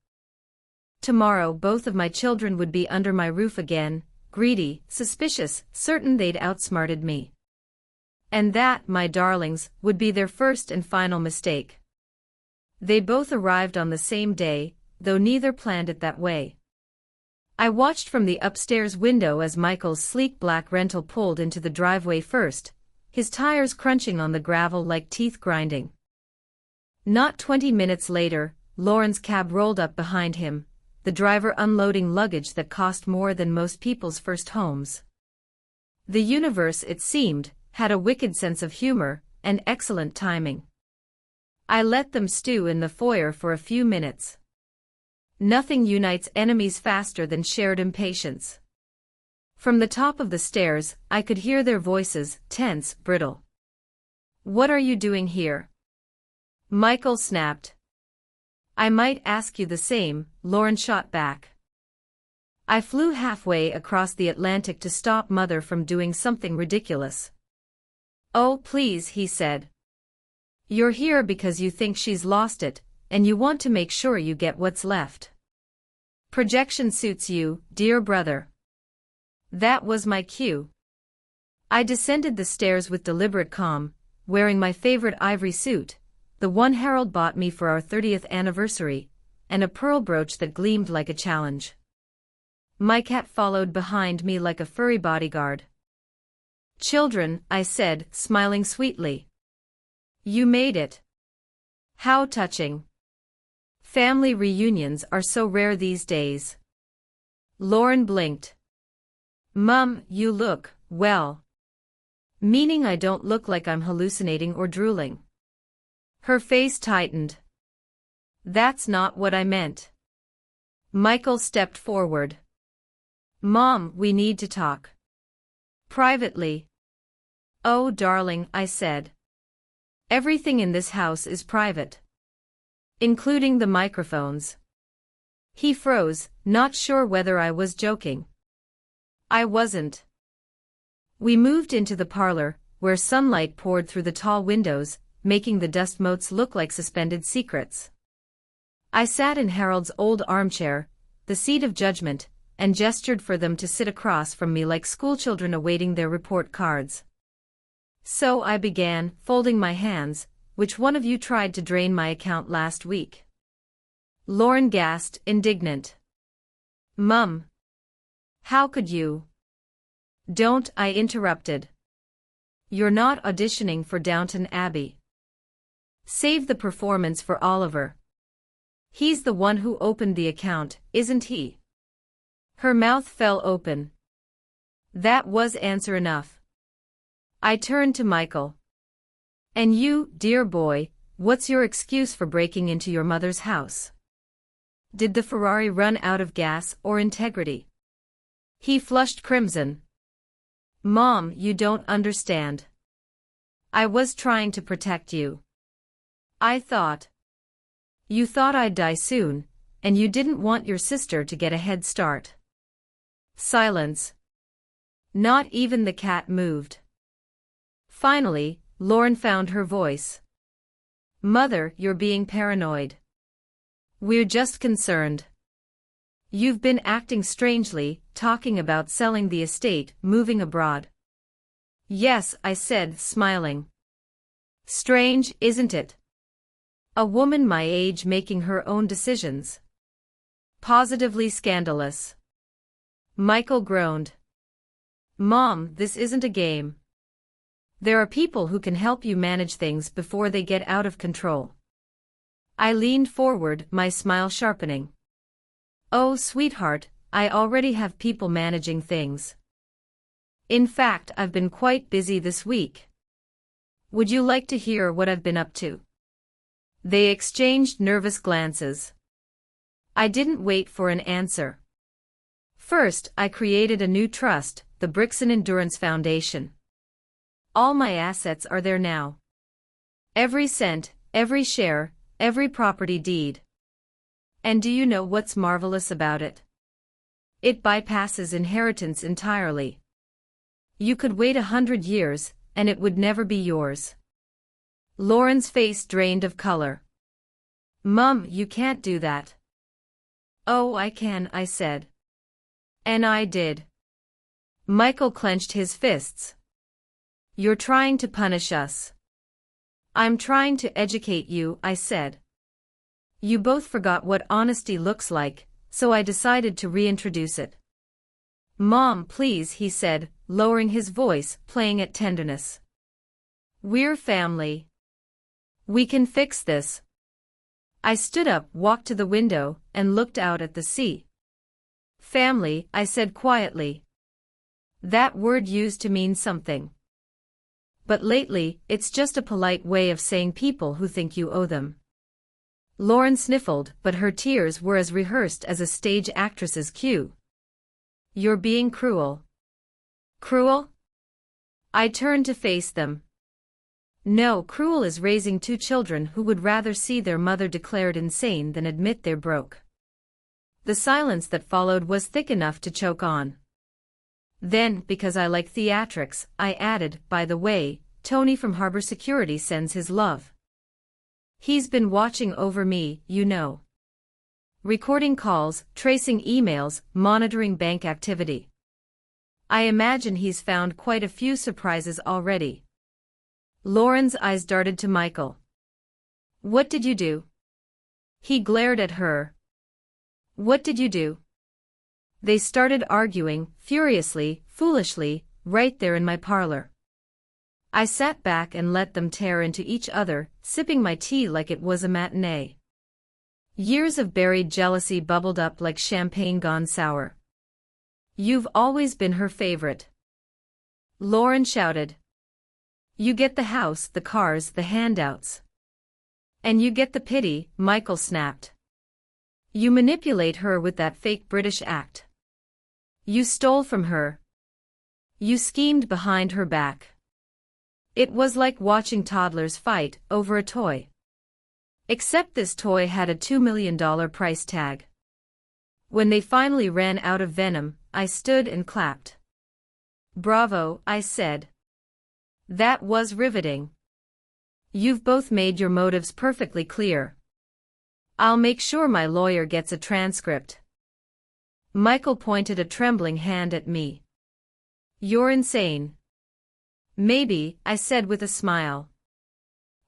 Tomorrow both of my children would be under my roof again, greedy, suspicious, certain they'd outsmarted me. And that, my darlings, would be their first and final mistake. They both arrived on the same day, though neither planned it that way. I watched from the upstairs window as Michael's sleek black rental pulled into the driveway first, his tires crunching on the gravel like teeth grinding. Not 20 minutes later, Lauren's cab rolled up behind him, the driver unloading luggage that cost more than most people's first homes. The universe, it seemed, had a wicked sense of humor and excellent timing. I let them stew in the foyer for a few minutes. Nothing unites enemies faster than shared impatience. From the top of the stairs, I could hear their voices, tense, brittle. What are you doing here? Michael snapped. I might ask you the same, Lauren shot back. I flew halfway across the Atlantic to stop Mother from doing something ridiculous. Oh, please, he said. You're here because you think she's lost it, and you want to make sure you get what's left. Projection suits you, dear brother. That was my cue. I descended the stairs with deliberate calm, wearing my favorite ivory suit, the one Harold bought me for our 30th anniversary, and a pearl brooch that gleamed like a challenge. My cat followed behind me like a furry bodyguard. Children, I said, smiling sweetly. You made it. How touching. Family reunions are so rare these days. Lauren blinked. Mum, you look, well. Meaning I don't look like I'm hallucinating or drooling. Her face tightened. That's not what I meant. Michael stepped forward. Mom, we need to talk. Privately. Oh, darling, I said. Everything in this house is private. Including the microphones. He froze, not sure whether I was joking. I wasn't. We moved into the parlor, where sunlight poured through the tall windows, making the dust motes look like suspended secrets. I sat in Harold's old armchair, the seat of judgment, and gestured for them to sit across from me like schoolchildren awaiting their report cards. So I began, folding my hands. Which one of you tried to drain my account last week? Lauren gasped, indignant. Mum. How could you? Don't, I interrupted. You're not auditioning for Downton Abbey. Save the performance for Oliver. He's the one who opened the account, isn't he? Her mouth fell open. That was answer enough. I turned to Michael. And you, dear boy, what's your excuse for breaking into your mother's house? Did the Ferrari run out of gas or integrity? He flushed crimson. Mom, you don't understand. I was trying to protect you. I thought. You thought I'd die soon, and you didn't want your sister to get a head start. Silence. Not even the cat moved. Finally, Lauren found her voice. Mother, you're being paranoid. We're just concerned. You've been acting strangely, talking about selling the estate, moving abroad. Yes, I said, smiling. Strange, isn't it? A woman my age making her own decisions. Positively scandalous. Michael groaned. Mom, this isn't a game. There are people who can help you manage things before they get out of control. I leaned forward, my smile sharpening. Oh, sweetheart, I already have people managing things. In fact, I've been quite busy this week. Would you like to hear what I've been up to? They exchanged nervous glances. I didn't wait for an answer. First, I created a new trust, the Brixon Endurance Foundation. All my assets are there now. Every cent, every share, every property deed. And do you know what's marvelous about it? It bypasses inheritance entirely. You could wait 100 years, and it would never be yours. Lauren's face drained of color. Mum, you can't do that. Oh, I can, I said. And I did. Michael clenched his fists. You're trying to punish us. I'm trying to educate you, I said. You both forgot what honesty looks like, so I decided to reintroduce it. Mom, please, he said, lowering his voice, playing at tenderness. We're family. We can fix this. I stood up, walked to the window, and looked out at the sea. Family, I said quietly. That word used to mean something. But lately, it's just a polite way of saying people who think you owe them. Lauren sniffled, but her tears were as rehearsed as a stage actress's cue. You're being cruel. Cruel? I turned to face them. No, cruel is raising two children who would rather see their mother declared insane than admit they're broke. The silence that followed was thick enough to choke on. Then, because I like theatrics, I added, by the way, Tony from Harbor Security sends his love. He's been watching over me, you know. Recording calls, tracing emails, monitoring bank activity. I imagine he's found quite a few surprises already. Lauren's eyes darted to Michael. What did you do? He glared at her. What did you do? They started arguing, furiously, foolishly, right there in my parlor. I sat back and let them tear into each other, sipping my tea like it was a matinee. Years of buried jealousy bubbled up like champagne gone sour. You've always been her favorite. Lauren shouted. You get the house, the cars, the handouts. And you get the pity, Michael snapped. You manipulate her with that fake British act. You stole from her. You schemed behind her back. It was like watching toddlers fight over a toy. Except this toy had a $2 million price tag. When they finally ran out of venom, I stood and clapped. "Bravo," I said. "That was riveting. You've both made your motives perfectly clear. I'll make sure my lawyer gets a transcript." Michael pointed a trembling hand at me. "You're insane." "Maybe," I said with a smile.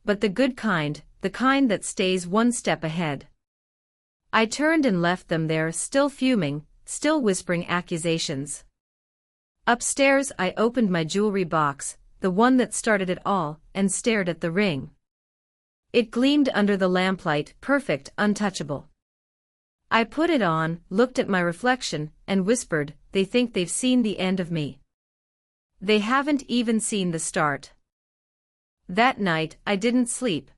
"But the good kind, the kind that stays one step ahead." I turned and left them there, still fuming, still whispering accusations. Upstairs, I opened my jewelry box, the one that started it all, and stared at the ring. It gleamed under the lamplight, perfect, untouchable. I put it on, looked at my reflection, and whispered, "They think they've seen the end of me. They haven't even seen the start." That night, I didn't sleep.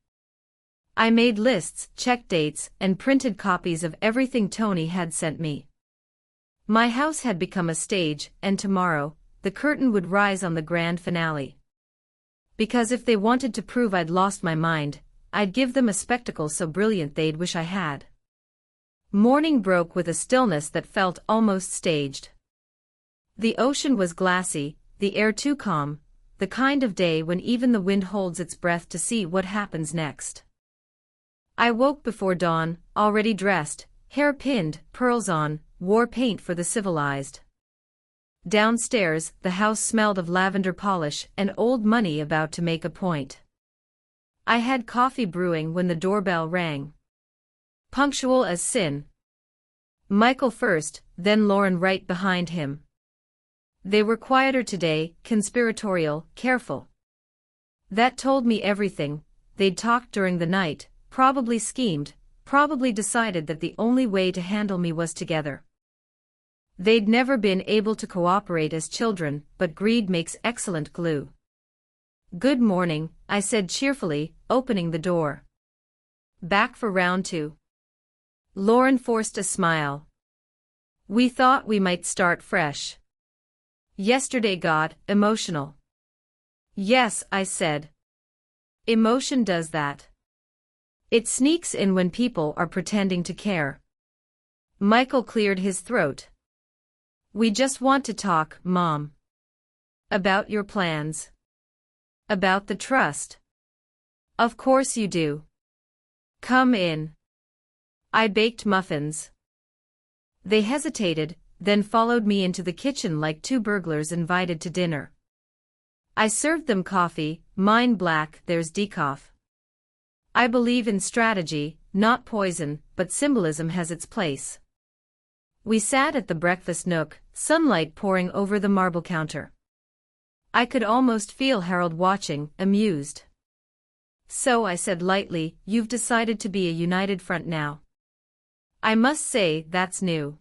I made lists, checked dates, and printed copies of everything Tony had sent me. My house had become a stage, and tomorrow, the curtain would rise on the grand finale. Because if they wanted to prove I'd lost my mind, I'd give them a spectacle so brilliant they'd wish I had. Morning broke with a stillness that felt almost staged. The ocean was glassy, the air too calm, the kind of day when even the wind holds its breath to see what happens next. I woke before dawn, already dressed, hair pinned, pearls on, wore paint for the civilized. Downstairs, the house smelled of lavender polish and old money about to make a point. I had coffee brewing when the doorbell rang. Punctual as sin. Michael first, then Lauren right behind him. They were quieter today, conspiratorial, careful. That told me everything. They'd talked during the night, probably schemed, probably decided that the only way to handle me was together. They'd never been able to cooperate as children, but greed makes excellent glue. "Good morning," I said cheerfully, opening the door. "Back for round 2. Lauren forced a smile. "We thought we might start fresh. Yesterday got emotional." "Yes," I said. "Emotion does that. It sneaks in when people are pretending to care." Michael cleared his throat. "We just want to talk, Mom. About your plans. About the trust." "Of course you do. Come in." I baked muffins. They hesitated, then followed me into the kitchen like two burglars invited to dinner. I served them coffee, mine black, theirs decaf. I believe in strategy, not poison, but symbolism has its place. We sat at the breakfast nook, sunlight pouring over the marble counter. I could almost feel Harold watching, amused. "So," I said lightly, "you've decided to be a united front now. I must say, that's new.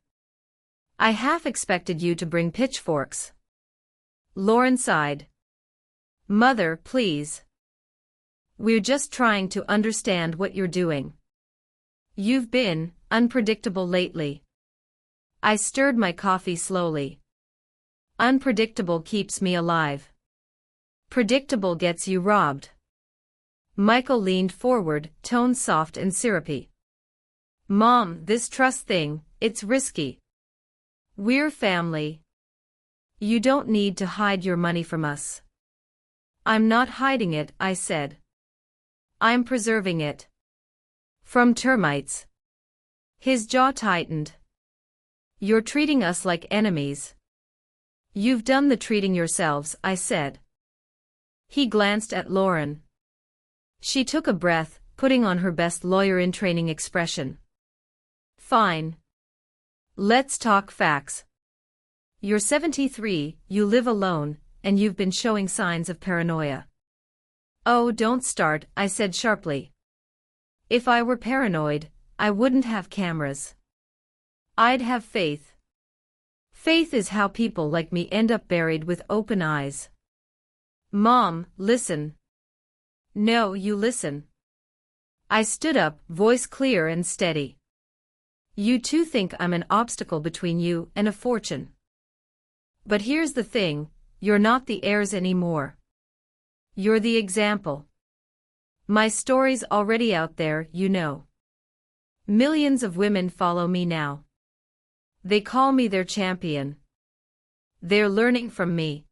I half expected you to bring pitchforks." Lauren sighed. "Mother, please. We're just trying to understand what you're doing. You've been unpredictable lately." I stirred my coffee slowly. Unpredictable keeps me alive. Predictable gets you robbed. Michael leaned forward, tone soft and syrupy. "Mom, this trust thing, it's risky. We're family. You don't need to hide your money from us." "I'm not hiding it," I said. "I'm preserving it. From termites." His jaw tightened. "You're treating us like enemies." "You've done the treating yourselves," I said. He glanced at Lauren. She took a breath, putting on her best lawyer-in-training expression. "Fine. Let's talk facts. You're 73, you live alone, and you've been showing signs of paranoia." "Oh, don't start," I said sharply. "If I were paranoid, I wouldn't have cameras. I'd have faith. Faith is how people like me end up buried with open eyes." "Mom, listen." "No, you listen." I stood up, voice clear and steady. "You two think I'm an obstacle between you and a fortune. But here's the thing, you're not the heirs anymore. You're the example. My story's already out there, you know. Millions of women follow me now. They call me their champion. They're learning from me.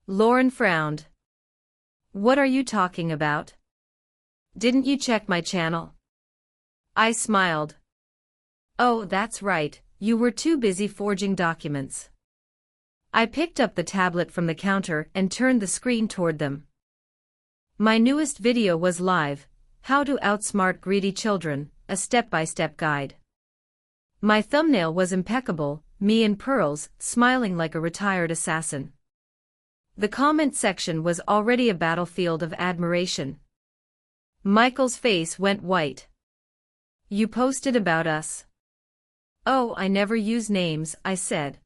Lauren frowned. What are you talking about? Didn't you check my channel? I smiled. Oh, that's right, you were too busy forging documents. I picked up the tablet from the counter and turned the screen toward them. My newest video was live, How to Outsmart Greedy Children, a step-by-step guide. My thumbnail was impeccable, me in pearls, smiling like a retired assassin. The comment section was already a battlefield of admiration. Michael's face went white. You posted about us. Oh, I never use names, I said.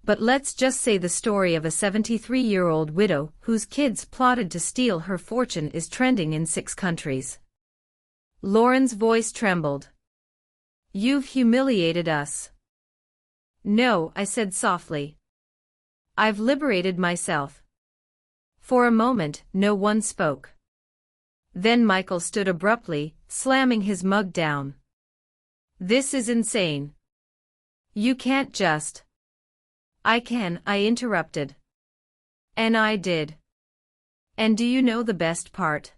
But let's just say the story of a 73-year-old widow whose kids plotted to steal her fortune is trending in 6 countries. Lauren's voice trembled. You've humiliated us. No, I said softly. I've liberated myself. For a moment, no one spoke. Then Michael stood abruptly, slamming his mug down. This is insane. You can't just. I can, I interrupted. And I did. And do you know the best part?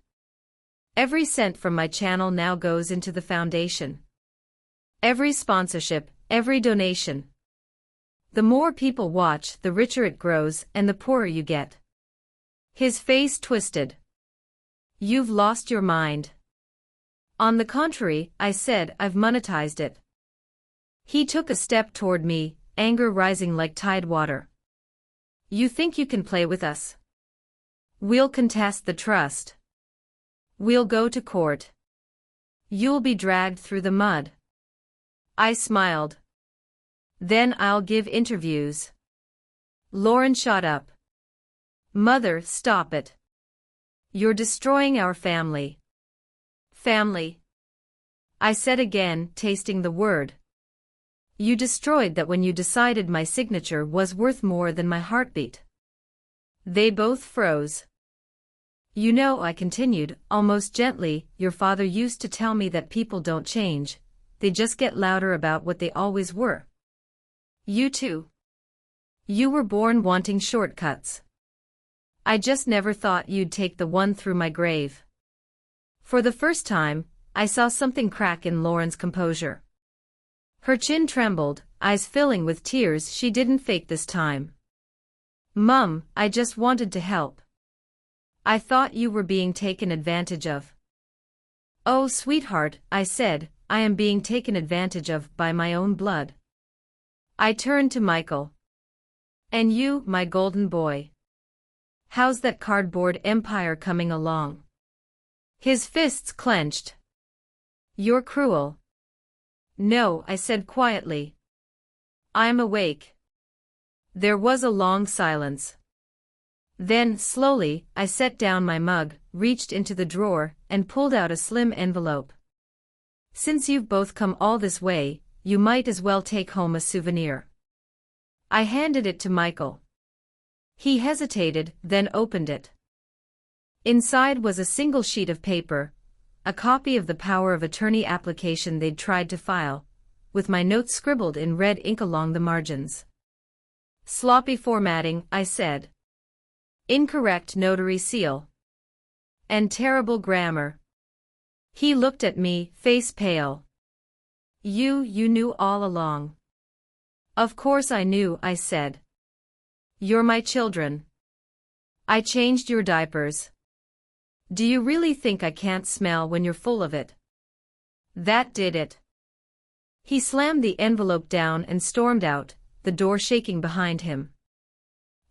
Every cent from my channel now goes into the foundation. Every sponsorship, every donation. The more people watch, the richer it grows and the poorer you get. His face twisted. You've lost your mind. On the contrary, I said, I've monetized it. He took a step toward me, anger rising like tide water. You think you can play with us? We'll contest the trust. We'll go to court. You'll be dragged through the mud. I smiled. Then I'll give interviews. Lauren shot up. Mother, stop it. You're destroying our family. Family. I said again, tasting the word. You destroyed that when you decided my signature was worth more than my heartbeat. They both froze. You know, I continued, almost gently, your father used to tell me that people don't change, they just get louder about what they always were. You too. You were born wanting shortcuts. I just never thought you'd take the one through my grave. For the first time, I saw something crack in Lauren's composure. Her chin trembled, eyes filling with tears. She didn't fake this time. Mum, I just wanted to help. I thought you were being taken advantage of. Oh, sweetheart, I said, I am being taken advantage of by my own blood. I turned to Michael. And you, my golden boy. How's that cardboard empire coming along? His fists clenched. You're cruel. No, I said quietly. I'm awake. There was a long silence. Then, slowly, I set down my mug, reached into the drawer, and pulled out a slim envelope. Since you've both come all this way, you might as well take home a souvenir. I handed it to Michael. He hesitated, then opened it. Inside was a single sheet of paper, a copy of the power of attorney application they'd tried to file, with my notes scribbled in red ink along the margins. Sloppy formatting, I said. Incorrect notary seal. And terrible grammar. He looked at me, face pale. You knew all along. Of course I knew, I said. You're my children. I changed your diapers. Do you really think I can't smell when you're full of it? That did it. He slammed the envelope down and stormed out, the door shaking behind him.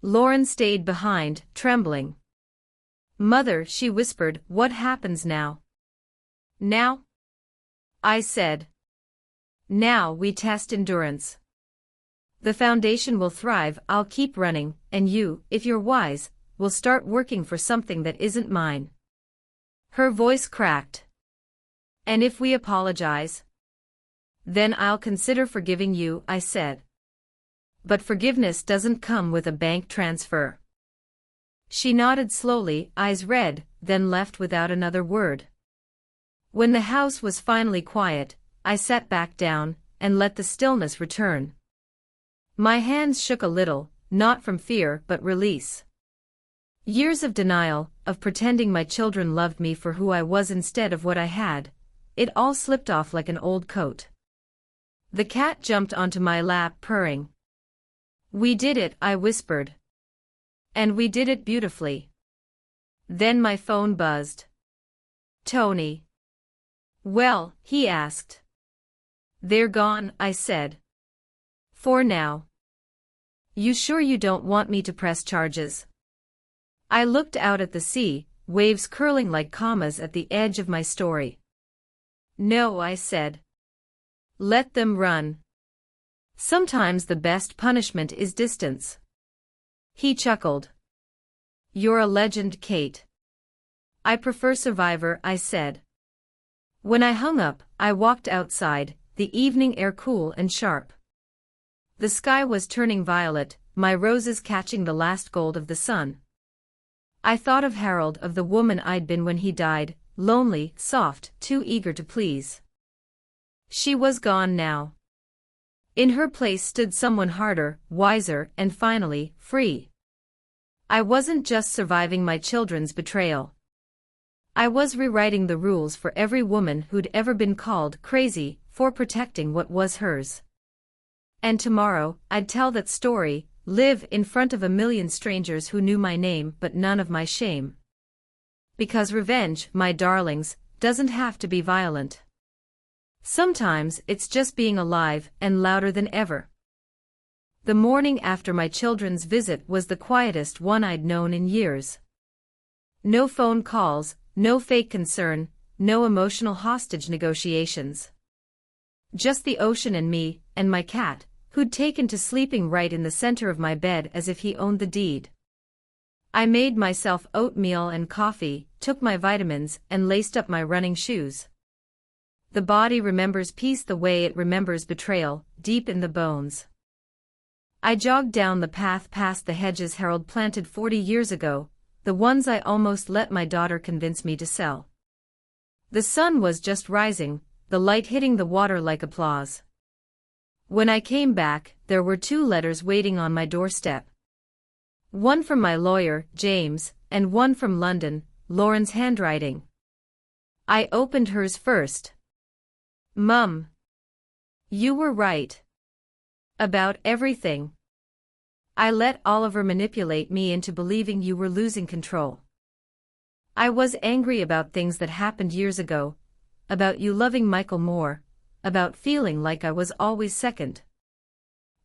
Lauren stayed behind, trembling. Mother, she whispered, what happens now? Now? I said. Now we test endurance. The foundation will thrive, I'll keep running, and you, if you're wise, will start working for something that isn't mine. Her voice cracked. And if we apologize? Then I'll consider forgiving you, I said. But forgiveness doesn't come with a bank transfer. She nodded slowly, eyes red, then left without another word. When the house was finally quiet, I sat back down and let the stillness return. My hands shook a little, not from fear but release. Years of denial, of pretending my children loved me for who I was instead of what I had, it all slipped off like an old coat. The cat jumped onto my lap purring. "We did it," I whispered. "And we did it beautifully." Then my phone buzzed. "Tony." "Well?" he asked. "They're gone," I said. "For now." "You sure you don't want me to press charges?" I looked out at the sea, waves curling like commas at the edge of my story. "No," I said. "Let them run. Sometimes the best punishment is distance." He chuckled. "You're a legend, Kate." "I prefer survivor," I said. When I hung up, I walked outside, the evening air cool and sharp. The sky was turning violet, my roses catching the last gold of the sun. I thought of Harold, of the woman I'd been when he died, lonely, soft, too eager to please. She was gone now. In her place stood someone harder, wiser, and finally, free. I wasn't just surviving my children's betrayal. I was rewriting the rules for every woman who'd ever been called crazy for protecting what was hers. And tomorrow, I'd tell that story, live in front of a million strangers who knew my name but none of my shame. Because revenge, my darlings, doesn't have to be violent. Sometimes it's just being alive and louder than ever. The morning after my children's visit was the quietest one I'd known in years. No phone calls, no fake concern, no emotional hostage negotiations. Just the ocean and me, and my cat, who'd taken to sleeping right in the center of my bed as if he owned the deed. I made myself oatmeal and coffee, took my vitamins, and laced up my running shoes. The body remembers peace the way it remembers betrayal, deep in the bones. I jogged down the path past the hedges Harold planted 40 years ago, the ones I almost let my daughter convince me to sell. The sun was just rising, the light hitting the water like applause. When I came back, there were 2 letters waiting on my doorstep. One from my lawyer, James, and one from London, Lauren's handwriting. I opened hers first. "Mum. You were right. About everything. I let Oliver manipulate me into believing you were losing control. I was angry about things that happened years ago, about you loving Michael more, about feeling like I was always second.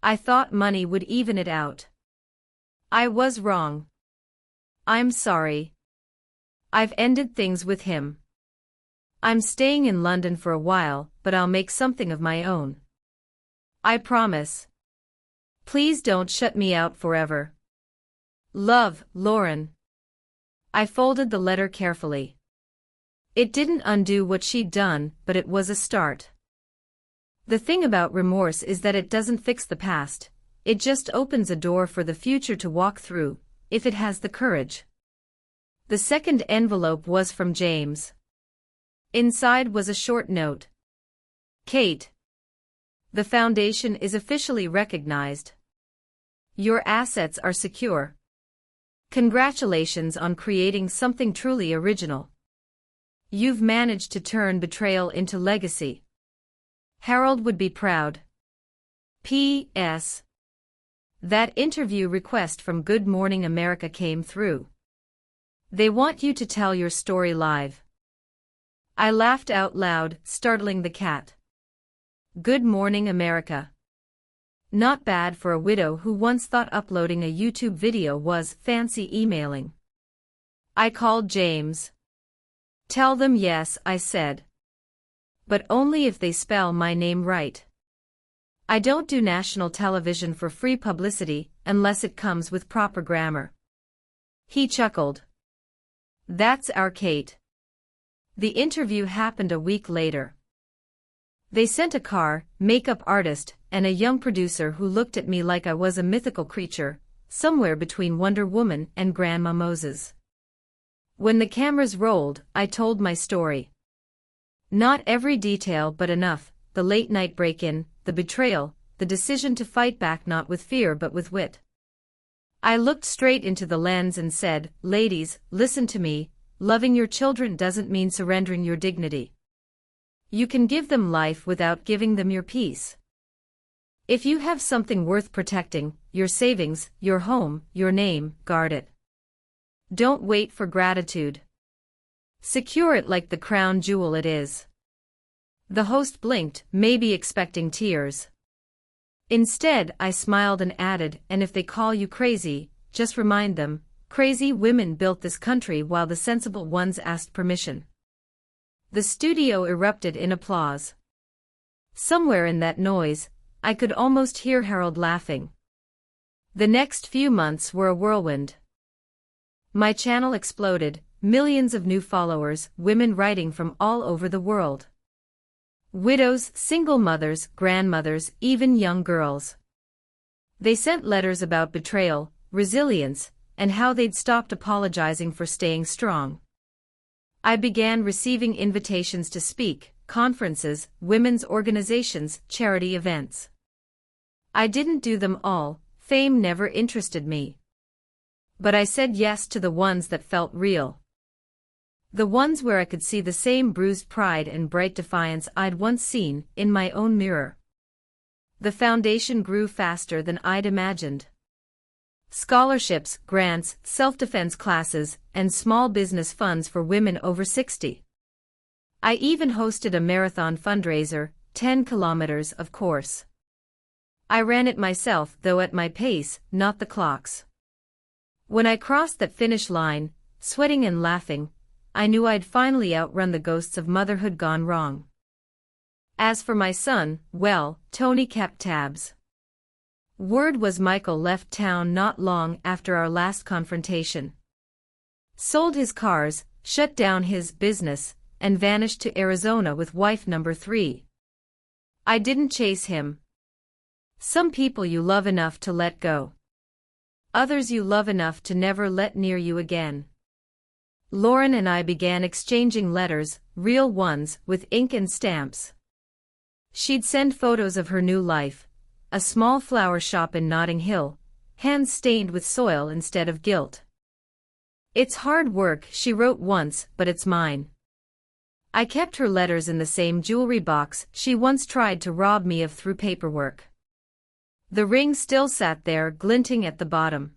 I thought money would even it out. I was wrong. I'm sorry. I've ended things with him. I'm staying in London for a while, but I'll make something of my own. I promise. Please don't shut me out forever. Love, Lauren." I folded the letter carefully. It didn't undo what she'd done, but it was a start. The thing about remorse is that it doesn't fix the past, it just opens a door for the future to walk through, if it has the courage. The second envelope was from James. Inside was a short note. "Kate. The foundation is officially recognized. Your assets are secure. Congratulations on creating something truly original. You've managed to turn betrayal into legacy. Harold would be proud. P.S. That interview request from Good Morning America came through. They want you to tell your story live." I laughed out loud, startling the cat. Good Morning America. Not bad for a widow who once thought uploading a YouTube video was fancy emailing. I called James. "Tell them yes," I said. "But only if they spell my name right. I don't do national television for free publicity unless it comes with proper grammar." He chuckled. That's our Kate. The interview happened a week later. They sent a car, makeup artist, and a young producer who looked at me like I was a mythical creature, somewhere between Wonder Woman and Grandma Moses. When the cameras rolled, I told my story. Not every detail but enough: the late-night break-in, the betrayal, the decision to fight back not with fear but with wit. I looked straight into the lens and said, "Ladies, listen to me, loving your children doesn't mean surrendering your dignity. You can give them life without giving them your peace. If you have something worth protecting, your savings, your home, your name, guard it. Don't wait for gratitude. Secure it like the crown jewel it is." The host blinked, maybe expecting tears. Instead, I smiled and added, "And if they call you crazy, just remind them, crazy women built this country while the sensible ones asked permission." The studio erupted in applause. Somewhere in that noise, I could almost hear Harold laughing. The next few months were a whirlwind. My channel exploded, millions of new followers, women writing from all over the world. Widows, single mothers, grandmothers, even young girls. They sent letters about betrayal, resilience, and how they'd stopped apologizing for staying strong. I began receiving invitations to speak, conferences, women's organizations, charity events. I didn't do them all, fame never interested me. But I said yes to the ones that felt real. The ones where I could see the same bruised pride and bright defiance I'd once seen in my own mirror. The foundation grew faster than I'd imagined. Scholarships, grants, self-defense classes, and small business funds for women over 60. I even hosted a marathon fundraiser, 10 kilometers of course. I ran it myself, though at my pace, not the clock's. When I crossed that finish line, sweating and laughing, I knew I'd finally outrun the ghosts of motherhood gone wrong. As for my son, well, Tony kept tabs. Word was Michael left town not long after our last confrontation. Sold his cars, shut down his business, and vanished to Arizona with wife number 3. I didn't chase him. Some people you love enough to let go. Others you love enough to never let near you again. Lauren and I began exchanging letters, real ones, with ink and stamps. She'd send photos of her new life, a small flower shop in Notting Hill, hands stained with soil instead of guilt. "It's hard work," she wrote once, "but it's mine." I kept her letters in the same jewelry box she once tried to rob me of through paperwork. The ring still sat there, glinting at the bottom.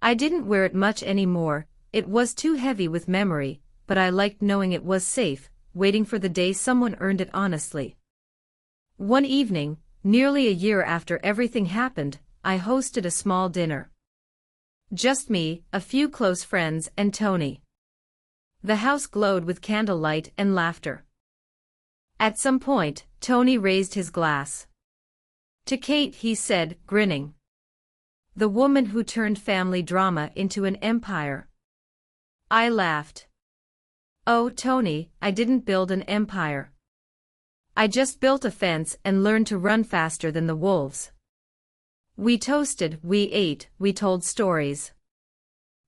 I didn't wear it much anymore, it was too heavy with memory, but I liked knowing it was safe, waiting for the day someone earned it honestly. One evening, nearly a year after everything happened, I hosted a small dinner. Just me, a few close friends, and Tony. The house glowed with candlelight and laughter. At some point, Tony raised his glass. "To Kate," he said, grinning. "The woman who turned family drama into an empire." I laughed. "Oh, Tony, I didn't build an empire. I just built a fence and learned to run faster than the wolves." We toasted, we ate, we told stories.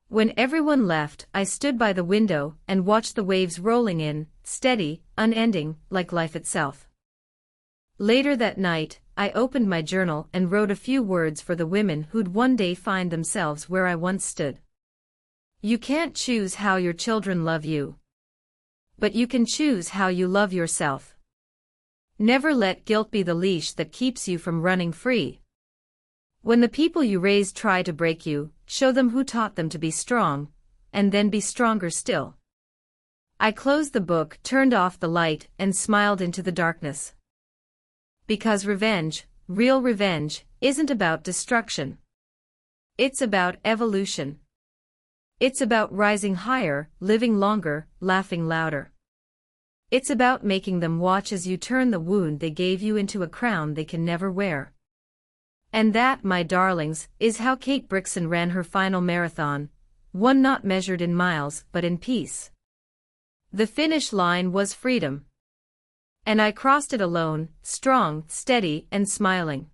When everyone left, I stood by the window and watched the waves rolling in, steady, unending, like life itself. Later that night, I opened my journal and wrote a few words for the women who'd one day find themselves where I once stood. You can't choose how your children love you. But you can choose how you love yourself. Never let guilt be the leash that keeps you from running free. When the people you raised try to break you, show them who taught them to be strong, and then be stronger still. I closed the book, turned off the light, and smiled into the darkness. Because revenge, real revenge, isn't about destruction. It's about evolution. It's about rising higher, living longer, laughing louder. It's about making them watch as you turn the wound they gave you into a crown they can never wear. And that, my darlings, is how Kate Brixon ran her final marathon, one not measured in miles but in peace. The finish line was freedom. And I crossed it alone, strong, steady, and smiling.